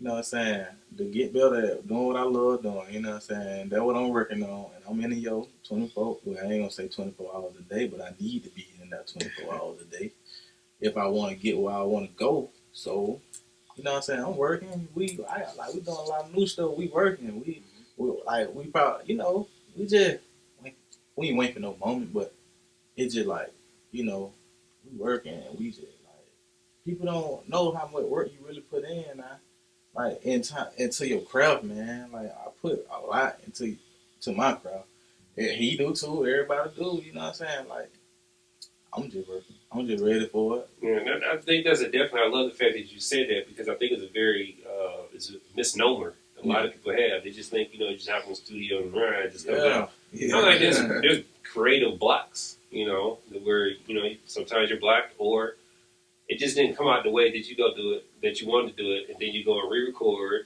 to get better at doing what I love doing. That's what I'm working on, and I'm in the 24. Well, I ain't gonna say 24 hours a day, but I need to be in that 24 hours a day if I want to get where I want to go. So. I'm working. We doing a lot of new stuff. We working. We probably, we ain't waiting for no moment, but it's just like, we working and we just people don't know how much work you really put in, into your craft, man. Like I put a lot into my craft, he do too. Everybody do. You know what I'm saying? Like, I'm just working. I'm just ready for it. Yeah, and I think that's a definitely. I love the fact that you said that because I think it's a very it's a misnomer a lot of people have. They just think you just hop in the studio and run. Just comes out. I'm like there's creative blocks. Where sometimes you're blocked or it just didn't come out the way that you go do it, that you wanted to do it, and then you go and re-record,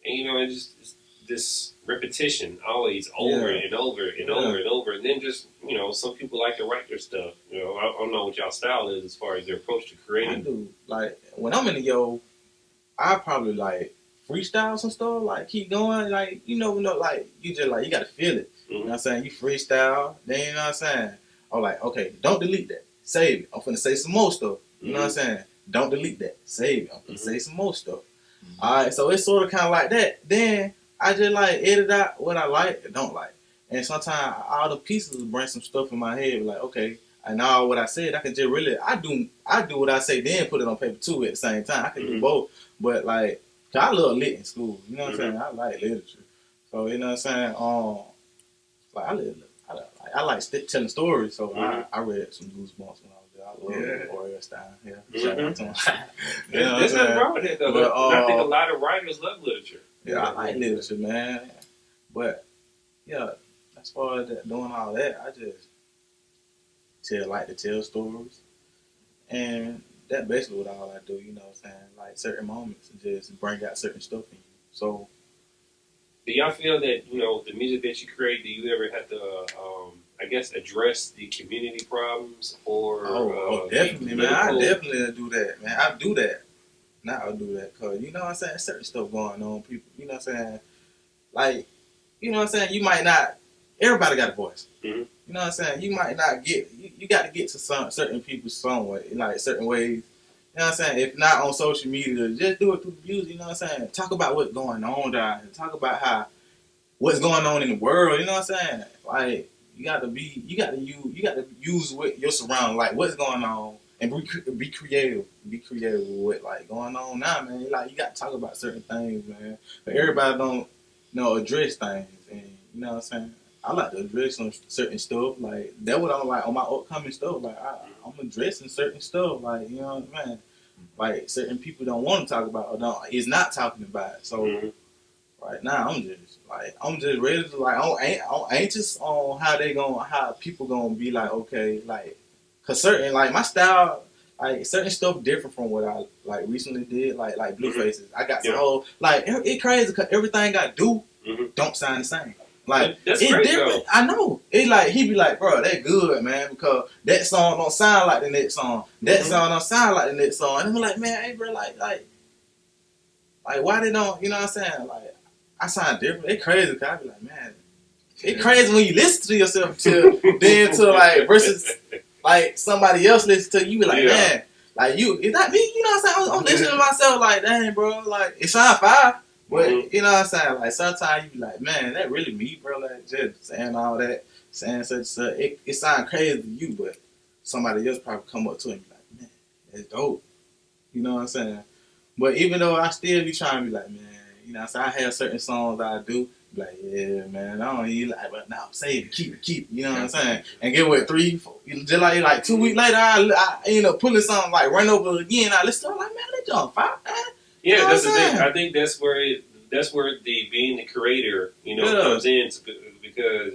and it's this repetition always over and over and over and over, and then just some people like to write their stuff. I don't know what y'all style is as far as their approach to creating. I do. Like when I'm in the I probably like freestyle some stuff, like keep going, like like you just like you gotta feel it. You know what I'm saying? You freestyle, then you know what I'm saying? I'm like, okay, don't delete that. Save it. I'm finna say some more stuff. You know what I'm saying? Don't delete that. Save it. I'm finna say some more stuff. Alright, so it's sort of kinda like that. Then I just like edit out what I like and don't like. And sometimes all the pieces bring some stuff in my head, like, okay, and now what I said, I can just really I do what I say, then put it on paper too at the same time. I can do both. But like, 'cause I love lit in school. You know what I'm saying? I like literature. So you know what I'm saying? Like I like telling stories. So I read some Goosebumps when I was there. I love Oriel Stein. Yeah, shout out to him. There's nothing wrong with that though. But, I think a lot of writers love literature. Yeah, I like literature, man. But yeah, as far as doing all that, I just like to tell stories, and that's basically what all I do. You know what I'm saying? Like certain moments, and just bring out certain stuff in you. So. Do y'all feel that, the music that you create, do you ever have to, I guess, address the community problems or... definitely, man. I definitely do that, man. I do that. Now I'll do that because, you know what I'm saying, certain stuff going on. People, you know what I'm saying? Like, you know what I'm saying? You might not... Everybody got a voice. Mm-hmm. You know what I'm saying? You might not get... You got to get to certain people some way, like certain ways. You know what I'm saying? If not on social media, just do it through the music. You know what I'm saying? Talk about what's going on down here. Talk about what's going on in the world. You know what I'm saying? Like you got to use what your surroundings, like what's going on, and be creative. Be creative with what like going on now, man. Like you got to talk about certain things, man. But everybody don't address things, and you know what I'm saying? I like to address some certain stuff, like that what I'm like on my upcoming stuff. Like I'm addressing certain stuff, like you know what I mean. Like certain people don't want to talk about or is not talking about it. So right now I'm just ready to like I'm anxious on how people gonna be like okay like cause certain like my style like certain stuff different from what I like recently did like Blue Faces. I got some whole like it crazy cause everything I do don't sound the same. Like that's it's great, different. though. I know. It like he be like, bro, that good, man, because that song don't sound like the next song. That song don't sound like the next song. And I'm like, man, hey, bro, like why they don't? You know what I'm saying? Like I sound different. It crazy. Cause I be like, man, it crazy when you listen to yourself to like versus like somebody else listen to you. You be like, man, like is that me? You know what I'm saying? I'm listening to myself like, dang, bro, like it sound fire. But you know what I'm saying? Like sometimes you be like, man, that really me, bro. Like just saying all that, saying such stuff. It sounds crazy to you, but somebody else probably come up to it and be like, man, that's dope. You know what I'm saying? But even though I still be trying to be like, man, you know what I'm saying? I have certain songs that I do. Be like, yeah, man, I don't even like, but now save it, keep it. You know what I'm saying? And get what 3, 4, just like 2 weeks later, I end up pulling something like Run Over Again. I listen to it like, man, that jump fire, man. Yeah, you know that's the thing. I think that's where the being the creator, comes in because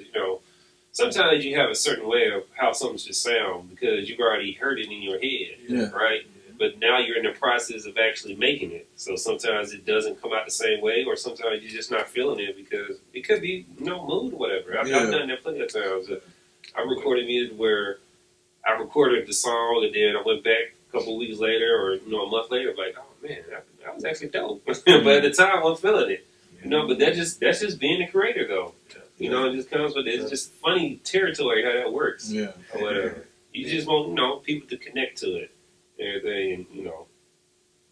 sometimes you have a certain way of how something should sound because you've already heard it in your head, right? But now you're in the process of actually making it. So sometimes it doesn't come out the same way, or sometimes you're just not feeling it because it could be mood or whatever. I've done that plenty of times. I recorded music where I recorded the song and then I went back a couple of weeks later or a month later, like, oh man, that was actually dope. But at the time, I'm feeling it. But that's just being the creator, though. It just comes with it. It's just funny territory how that works. Yeah. Or whatever. You just want people to connect to it, everything, and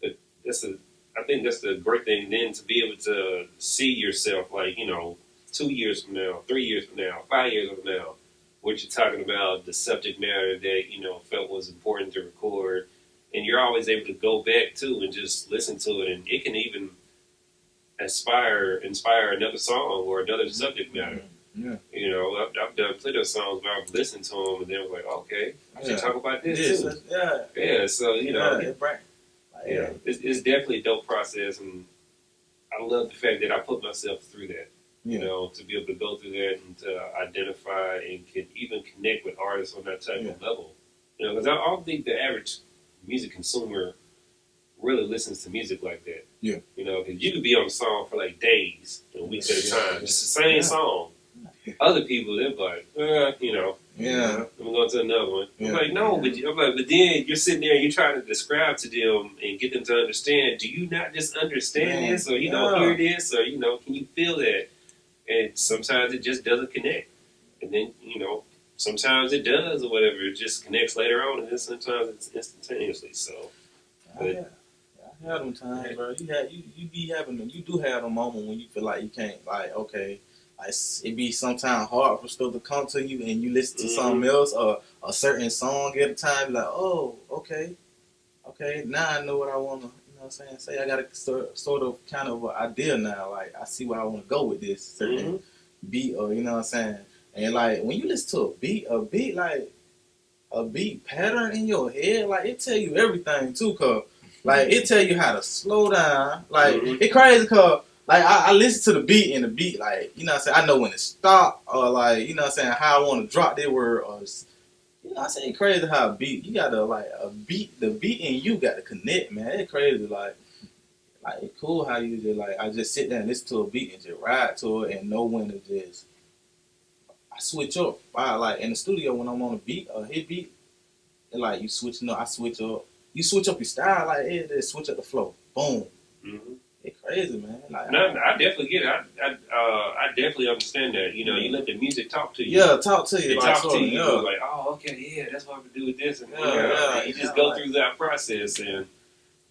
I think that's the great thing. Then to be able to see yourself, like 2 years from now, 3 years from now, 5 years from now, what you're talking about, the subject matter that felt was important to record. And you're always able to go back to and just listen to it, and it can even inspire another song or another subject matter. Yeah. You know, I've done plenty of songs where I've listened to them and then was like, okay, I should Yeah. talk about this too. Yeah. Yeah, so you know, it bring, yeah, it's definitely a dope process, and I love the fact that I put myself through that. You know, to be able to go through that and to identify and can even connect with artists on that type of level. You know, because I don't think the average music consumer really listens to music like that. Yeah. You know, because you could be on a song for like days and weeks at a time, just the same song. Other people, they're like, you know, I'm going to another one. I'm like, no, but then you're sitting there and you're trying to describe to them and get them to understand. Do you not just understand this, or you don't hear this, or you know, can you feel that? And sometimes it just doesn't connect, and then you know, sometimes it does or whatever. It just connects later on, and then sometimes it's instantaneously. So, but I had them times, bro. You be having them. You do have a moment when you feel like you can't, like, okay, like it be sometimes hard for stuff to come to you, and you listen to something else or a certain song at a time. Like, oh, okay, now I know what I want to. You know what I'm saying? Say I got a sort of kind of idea now. Like I see where I want to go with this certain beat, or you know what I'm saying. And like when you listen to a beat like a beat pattern in your head, like it tell you everything too, cause like it tell you how to slow down. Like it crazy, cause like I listen to the beat and the beat, like you know what I'm saying. I know when to stop, or like you know what I'm saying how I want to drop that word, or you know what I'm saying. Crazy how a beat you gotta like the beat and you got to connect, man. It's crazy, like it's cool how you just like I just sit there and listen to a beat and just ride to it and know when to just. I switch up. I like in the studio when I'm on a beat, a hit beat, and like you switching up, I switch up. You switch up your style, like it just switch up the flow. Boom. It's crazy, man. Like, no, I definitely get it. I definitely understand that. You know, you let the music talk to you. Yeah, talk to you. It like, talks to you. Yeah. You're like, oh, okay, yeah, that's what I'm gonna do with this, and you just go through that process. And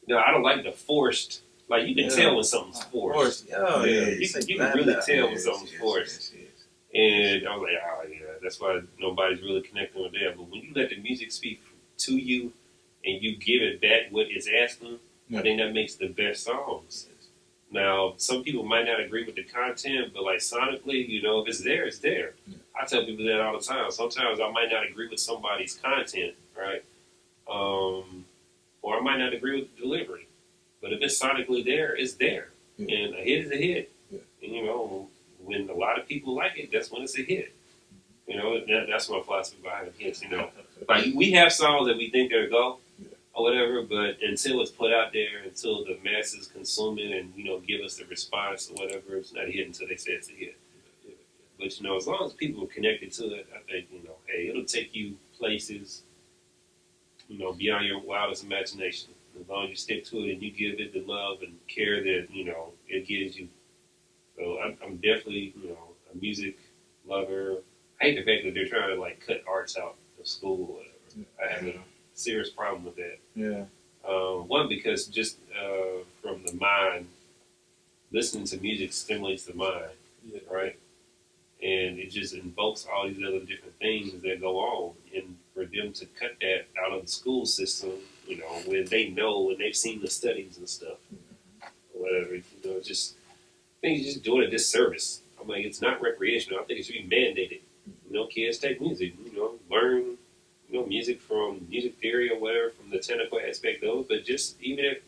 you know, I don't like the forced. Like you can tell when something's forced. You can really tell when something's forced. And I was like, oh yeah, that's why nobody's really connecting with that. But when you let the music speak to you and you give it back what it's asking, I think that makes the best songs. Now, some people might not agree with the content, but like sonically, you know, if it's there, it's there. I tell people that all the time. Sometimes I might not agree with somebody's content, right? Or I might not agree with the delivery. But if it's sonically there, it's there. And a hit is a hit. And, you know, when a lot of people like it, that's when it's a hit. You know, that's my philosophy behind hits, you know. Like, we have songs that we think they're go or whatever, but until it's put out there, until the masses consume it and, you know, give us the response or whatever, it's not a hit until they say it's a hit. But, you know, as long as people are connected to it, I think, you know, hey, it'll take you places, you know, beyond your wildest imagination. As long as you stick to it and you give it the love and care that, you know, it gives you. So I'm definitely, you know, a music lover. I hate the fact that they're trying to, like, cut arts out of school or whatever. I have a serious problem with that. One, because just from the mind, listening to music stimulates the mind, right? And it just invokes all these other different things that go on. And for them to cut that out of the school system, you know, when they know and they've seen the studies and stuff, or whatever, you know, just, I think you're just doing a disservice. I'm like, it's not recreational. I think it should be mandated. You know, kids take music, you know, learn, you know, music from music theory or whatever, from the technical aspect of it. But just even if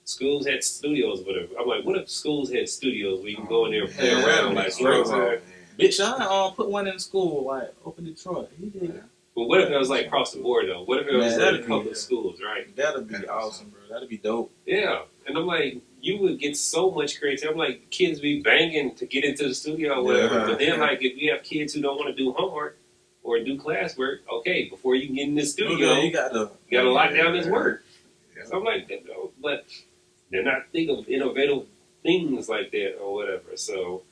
schools had studios or whatever, I'm like, what if schools had studios where you can go in there and play around like, you know what I'm saying? Big Sean put one in the school, like, up in Detroit. He did it. But what if it was like across the board though? What if it was like a couple of schools, right? That'd be awesome, bro. That'd be dope. Yeah. And I'm like, you would get so much creativity. I'm like, kids be banging to get into the studio or whatever. But then, like, if you have kids who don't want to do homework or do classwork, okay, before you can get in the studio, you gotta lock down this work. So I'm like, but they're not thinking of innovative things like that or whatever. So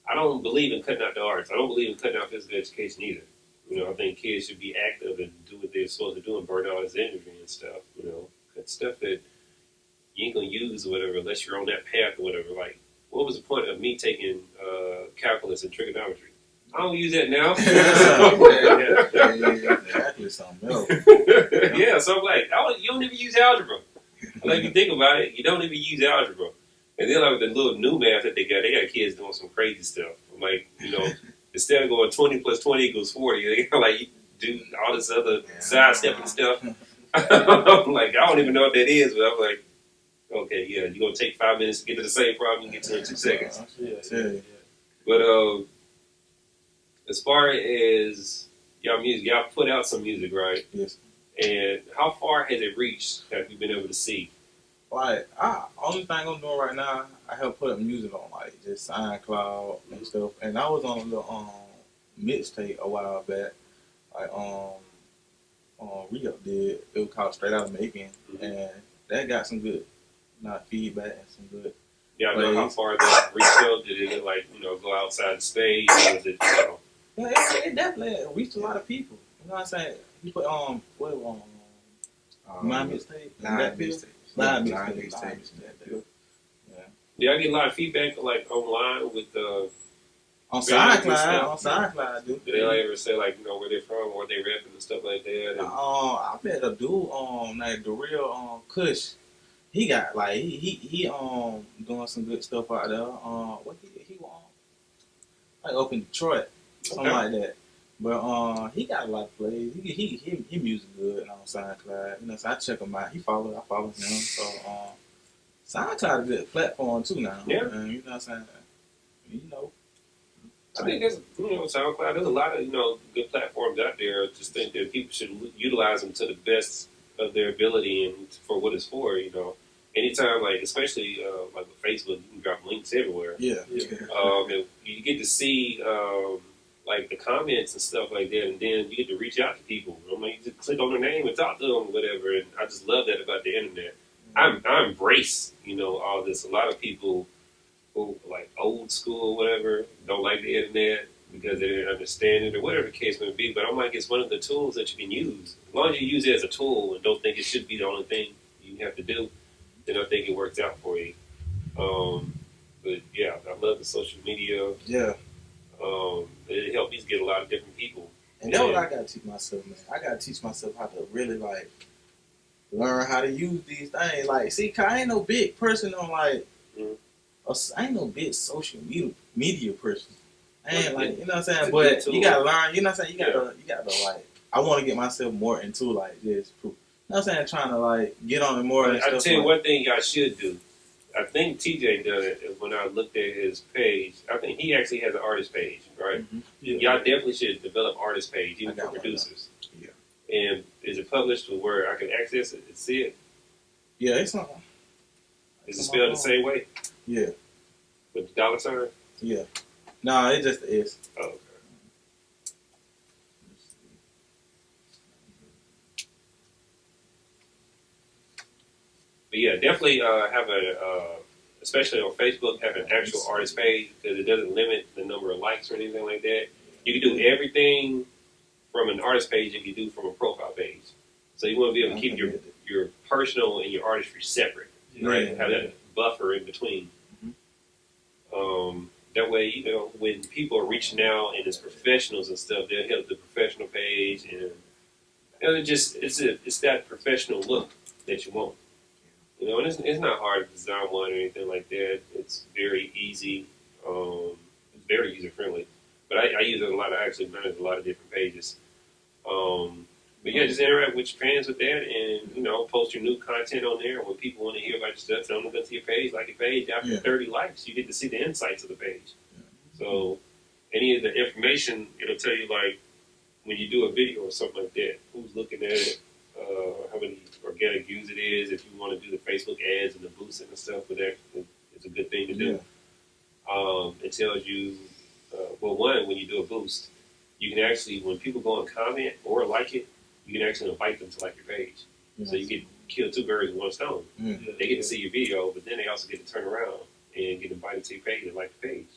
I don't believe in cutting out the arts. I don't believe in cutting out physical education either. You know, I think kids should be active and do what they're supposed to do and burn out this energy and stuff. You know, that stuff that you ain't gonna use or whatever unless you're on that path or whatever. Like, what was the point of me taking calculus and trigonometry? I don't use that now. Exactly, something else. Yeah, so I'm like, you don't even use algebra. Like, if you think about it, you don't even use algebra. And then, like, with the little new math that they got kids doing some crazy stuff. I'm like, you know, instead of going 20 plus 20 equals 40, they got like do all this other sidestepping stuff. I'm like, I don't even know what that is, but I'm like, okay, yeah, you're gonna take 5 minutes to get to the same problem, you get to it in 2 seconds. Yeah. But as far as y'all music, y'all put out some music, right? Yes. And how far has it reached? Have you been able to see? Like, only thing I'm doing right now, I have put music on, like, just SoundCloud and stuff. And I was on a little mixtape a while back, like, Re-Up did. It was called Straight Outta Macon, and that got some good feedback and some good. Y'all know how far that reached out? Did it like, go outside the stage? Or was it, Yeah, it definitely reached a lot of people. You know what I'm saying? You put my mixtape, Live mixtape. live Live mixtape. mixtape. did I get a lot of feedback like online with On fans and SoundCloud, stuff? I do. Did they ever say like, where they're from or they rapping and stuff like that? And, I met a dude named the real Kush. He got like he doing some good stuff out there. What he like up in Detroit, something like that. But he got a lot of plays. He music good on SoundCloud. You know, so I check him out. I follow him. So SoundCloud is a good platform too now. Yeah. You know what I'm saying? You know. I think there's, SoundCloud, there's a lot of, good platforms out there. I just think that people should utilize them to the best of their ability and for what it's for, Anytime, like, especially like with Facebook, you can drop links everywhere. Yeah. And you get to see, like, the comments and stuff like that, and then you get to reach out to people. You just click on their name and talk to them or whatever, and I just love that about the internet. I embrace, all this. A lot of people who, like, old school or whatever, don't like the internet because they didn't understand it or whatever the case may be, but I'm like, it's one of the tools that you can use. As long as you use it as a tool and don't think it should be the only thing you have to do, then I think it works out for you. But yeah, I love the social media. Yeah. It helped me get a lot of different people. And that's what I gotta teach myself, man. I gotta teach myself how to really like learn how to use these things. Like, see, 'cause I ain't no big person on like, I ain't no big social media person. I ain't like, you know what I'm saying? But you gotta learn. You know what I'm saying? You gotta like. I want to get myself more into like this. You know what I'm saying? Trying to like get on it more. I'll tell you one thing y'all should do. I think TJ done it when I looked at his page. I think he actually has an artist page, right? Mm-hmm. Yeah. Y'all definitely should develop artist page, even for producers. Yeah. And is it published to where I can access it and see it? Yeah, it's not. Is it spelled the same way? Yeah. With the dollar sign? Yeah. Nah, it just is. Oh, okay. But yeah, definitely have especially on Facebook, have an actual artist page because it doesn't limit the number of likes or anything like that. You can do everything from an artist page that you do from a profile page. So you want to be able to keep your personal and your artistry separate, right? Yeah. Have that buffer in between. That way, when people are reaching out and it's professionals and stuff, they'll help the professional page, and it's that professional look that you want. And it's not hard to design one or anything like that. It's very easy. It's very user friendly. But I use it a lot. I actually manage a lot of different pages. But yeah, just interact with your fans with that, and post your new content on there. When people want to hear about your stuff, tell them to go to your page, like your page. After 30 likes, you get to see the insights of the page. So any of the information, it'll tell you like when you do a video or something like that, who's looking at it, how many organic views it is. If you want to do the Facebook ads and the boosting and stuff, but that it's a good thing to do. It tells you, when you do a boost, you can actually, when people go and comment or like it, you can actually invite them to like your page. So you get kill two birds with one stone. They get to see your video, but then they also get to turn around and get invited to your page and like the page.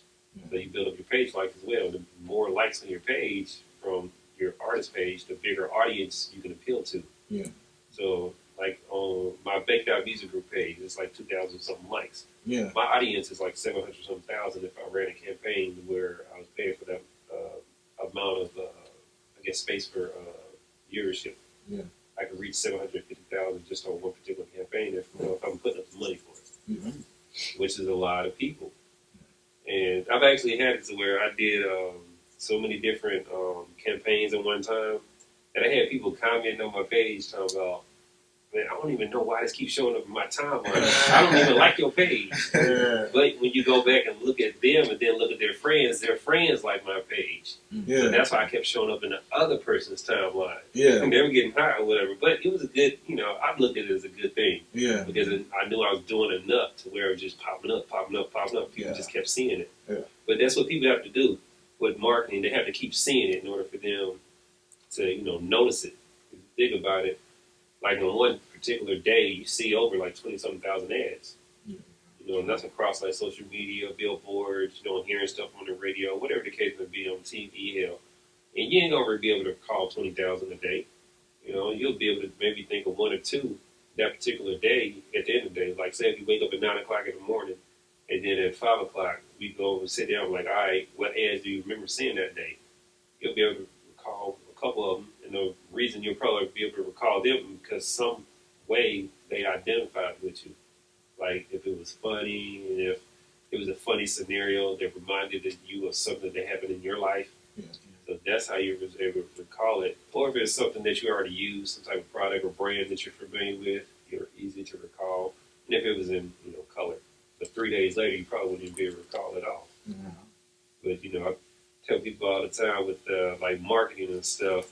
So you build up your page likes as well. The more likes on your page from your artist page, the bigger audience you can appeal to. So like on my Bankedoutt music group page, it's like 2,000 something likes. My audience is like 700 some thousand if I ran a campaign where I was paying for that amount of space for viewership. I could reach 750,000 just on one particular campaign if I'm putting up the money for it, which is a lot of people. And I've actually had it to where I did so many different campaigns at one time that I had people commenting on my page talking about, man, I don't even know why this keeps showing up in my timeline. I don't even like your page. Yeah. But when you go back and look at them and then look at their friends like my page. So Yeah. that's why I kept showing up in the other person's timeline. Yeah. And they were getting high or whatever. But it was a good, I looked at it as a good thing. Yeah. Because I knew I was doing enough to where it was just popping up. People Yeah. just kept seeing it. Yeah. But that's what people have to do with marketing. They have to keep seeing it in order for them to, notice it. Think about it. Like on one particular day, you see over like 20-something thousand ads. And that's across like social media, billboards, hearing stuff on the radio, whatever the case may be, on TV, hell. And you ain't gonna be able to call 20,000 a day. You'll be able to maybe think of one or two that particular day at the end of the day. Like say if you wake up at 9 o'clock in the morning, and then at 5 o'clock, we go and sit down like, all right, what ads do you remember seeing that day? You'll be able to recall a couple of them. And the reason you'll probably be able to recall them because some way they identified with you. Like if it was funny, and if it was a funny scenario that reminded you of something that happened in your life. Yeah. So that's how you was able to recall it. Or if it's something that you already use, some type of product or brand that you're familiar with, you're easy to recall. And if it was in, color. But 3 days later, you probably wouldn't be able to recall it all. Yeah. But, I tell people all the time with, like, marketing and stuff,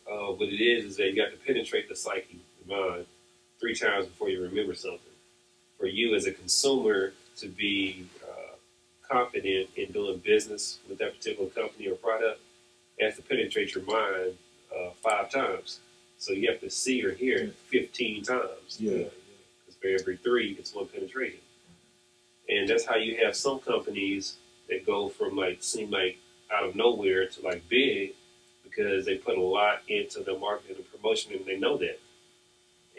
what it is that you got to penetrate the psyche, the mind, 3 times before you remember something. For you as a consumer to be confident in doing business with that particular company or product, it has to penetrate your mind 5 times. So you have to see or hear it 15 times. Yeah. Because for every 3, it's 1 penetration. And that's how you have some companies that go from seem like out of nowhere to like big because they put a lot into the marketing and promotion and they know that.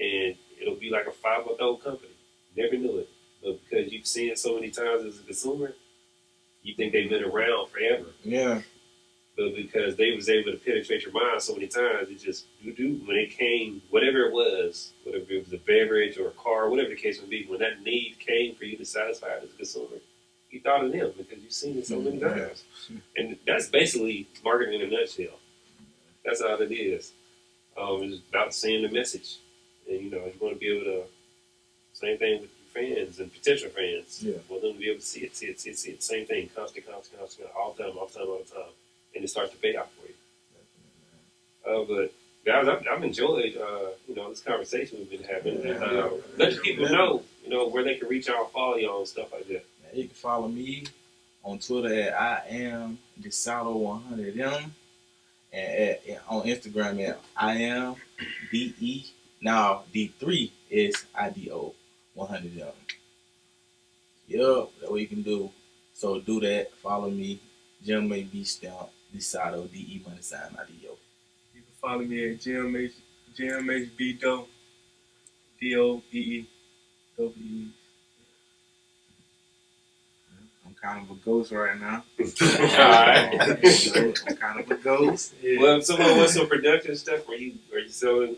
And it'll be like a 5-month-old company. Never knew it. But because you've seen it so many times as a consumer, you think they've been around forever. Yeah. But because they was able to penetrate your mind so many times, it just when it came, whatever it was a beverage or a car, whatever the case may be, when that need came for you to satisfy it as a consumer, you thought of them because you've seen it so many times. And that's basically marketing in a nutshell. That's all it is. It's about saying the message. And, you want to be able to, same thing with your fans and potential fans. Yeah. Want them to be able to see it. Same thing, constant, all the time. And it starts to pay out for you. But guys, I've enjoyed, this conversation we've been having. And, let people know, where they can reach out, follow y'all and stuff like that. You can follow me on Twitter at I am DeSaldo100M and on Instagram at I am DE. Now D3 is IDO100M. Yup, that's what you can do. So do that. Follow me. GMHB stamp DeSaldo DE money sign IDO. You can follow me at GMHB Doe DOEE. I'm kind of a ghost right now. Alright. I'm kind of a ghost. Yeah. Well, if someone wants some production stuff, are you selling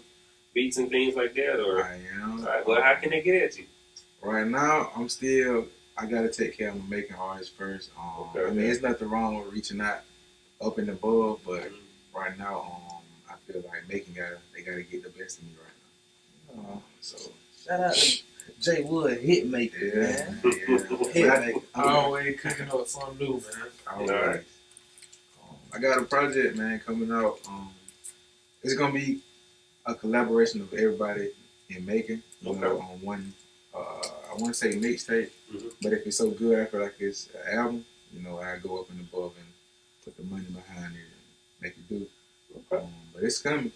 beats and things like that? Or I am. all right, well, how can they get at you? Right now, I gotta take care of my making artists first. Okay. I mean, there's nothing wrong with reaching out up and above, but right now, I feel like they gotta get the best of me right now. So Shout out to Jay Wood, Hitmaker, man. yeah. Always cooking up something new, man. Alright. I got a project, man, coming out. It's gonna be a collaboration of everybody in Macon. On one, I want to say mixtape, but if it's so good, I feel like it's an album. I go up and above and put the money behind it and make it do. Okay. But it's coming.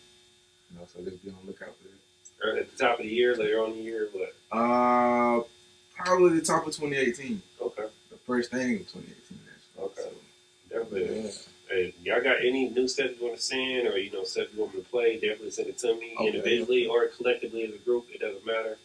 So just be on the lookout for that. Or at the top of the year, later on in the year, what? Probably the top of 2018. Okay. The first thing of 2018. Actually. Okay. So, Definitely. Hey, y'all got any new stuff you want to send or, stuff you want me to play, definitely send it to me individually or collectively as a group. It doesn't matter.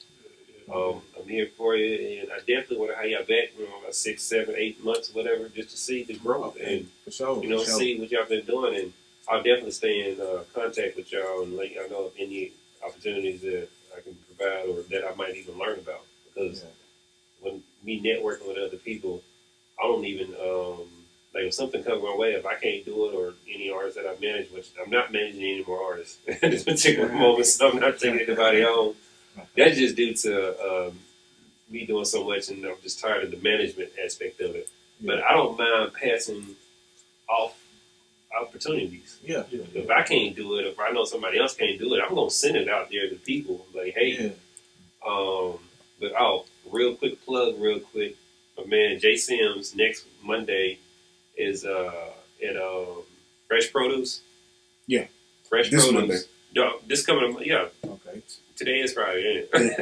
I'm here for you, and I definitely want to have y'all back, about 6, 7, 8 months, whatever, just to see the growth and, for sure, see what y'all been doing. And I'll definitely stay in contact with y'all and let y'all know of any opportunities that I can provide or that I might even learn about. Because when me networking with other people, I don't even like if something comes my way, if I can't do it, or any artists that I manage, which I'm not managing any more artists at this particular moment, so I'm not taking anybody on. That's just due to me doing so much, and I'm just tired of the management aspect of it. But I don't mind passing off opportunities. Yeah. If I can't do it, if I know somebody else can't do it, I'm gonna send it out there to people. Like, hey, but real quick plug, real quick. My man Jay Sims next Monday is at Fresh Produce. Yeah. Fresh This Produce. Monday. No, this coming. Yeah. Okay. Today is Friday, ain't it?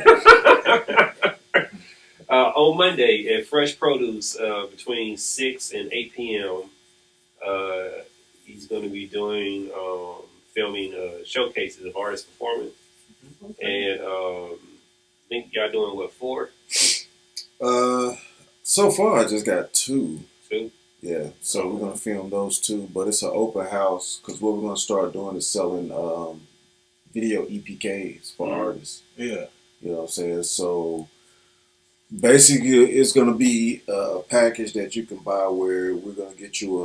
On Monday at Fresh Produce, between 6 and 8 p.m., he's going to be doing filming showcases of artists performing. And I think y'all doing what, 4? So far I just got 2. 2? Yeah, so we're gonna film those 2, but it's an open house because what we're gonna start doing is selling video EPKs for artists. Yeah. You know what I'm saying? So basically, it's gonna be a package that you can buy where we're gonna get you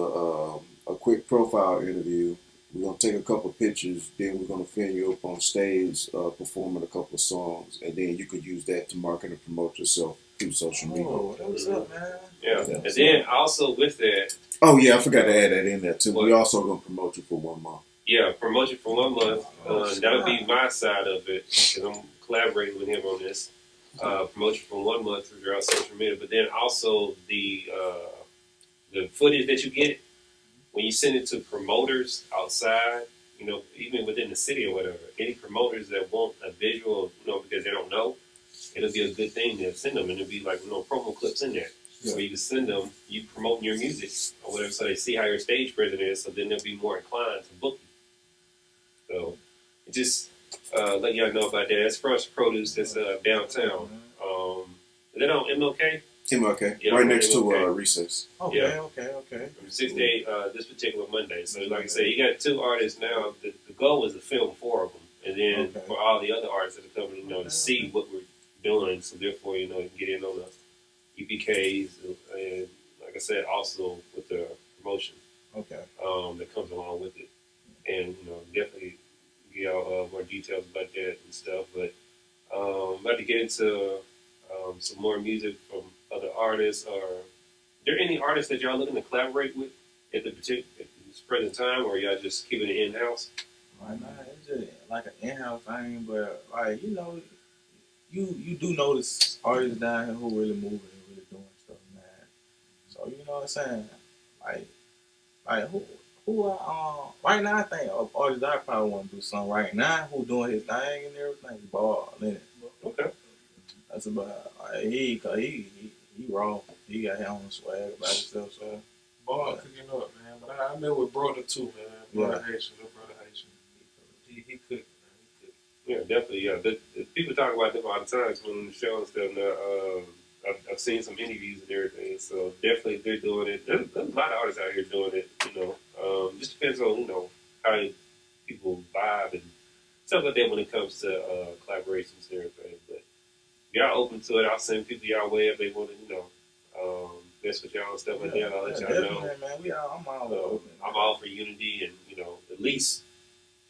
a quick profile interview. We're gonna take a couple pictures, then we're gonna film you up on stage performing a couple of songs, and then you could use that to market and promote yourself through social media. Oh, what's up, man? Yeah. And then also with that, Oh yeah, I forgot to add that in there too. We also gonna promote you for 1 month. yeah, promotion for 1 month. That'll be my side of it, because I'm collaborating with him on this. Promotion for 1 month through our social media, but then also the footage that you get when you send it to promoters outside, you know, even within the city or whatever. Any promoters that want a visual, you know, because they don't know, it'll be a good thing to send them, and it'll be like, you know, promo clips in there. So you can send them, you promoting your music or whatever, so they see how your stage presence is, so then they'll be more inclined to book you. So just let y'all know about that. That's Fresh Produce. That's downtown. Is that on MLK? MLK, Yeah, right next MLK. to Recess. Okay, Yeah. okay. From 6 to 8 this particular Monday. So like I said, you got 2 artists now. The goal was to film 4 of them, and then for all the other artists that are coming, you know, to see what we're doing. So therefore, you know, you can get in on the EPKs, and like I said, also with the promotion that comes along with it. And, you know, definitely give y'all more details about that and stuff. But I'm about to get into some more music from other artists. Are there any artists that y'all looking to collaborate with at this present time, or y'all just keeping it in-house? Right now, it's just like an in-house thing, but like, you know, you do notice artists down here who really moving and really doing stuff, man. So you know what I'm saying? Like who right now I think of artists I probably want to do something right now who doing his thing and everything. Ball, innit? Okay. That's about he raw. He got his own swag about himself. So Ball cooking up, man. But I met with brother too, man. Brother Haitian. He cooked, man. He cooked. Yeah, definitely. Yeah, the people talk about them all the time on the show and stuff. I've seen some interviews and everything, so definitely they're doing it. There's a lot of artists out here doing it. You know, just depends on, you know, how people vibe and stuff like that when it comes to collaborations and everything. But y'all open to it. I'll send people y'all way if they want to, you know, mess with y'all and stuff like that. I'll let y'all know. Man, I'm all open. I'm all for unity and, you know, at least,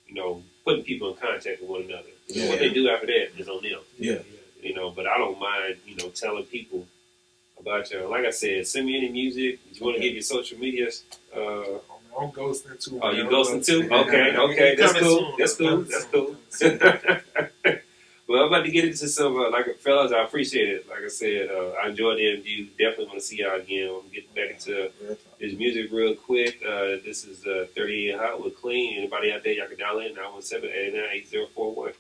you know, putting people in contact with one another. You know, what they do after that is on them. Yeah. You know, but I don't mind, you know, telling people about y'all. Like I said, send me any music. If you want to get your social medias. I'm ghosting too. Oh, you ghosting too? Okay. That's cool. That's cool. Well, I'm about to get into some, fellas, I appreciate it. Like I said, I enjoyed the interview. Definitely want to see y'all again. I'm getting back into this music real quick. This is 38 Hot with Clean. Anybody out there, y'all can dial in 917-889-8041.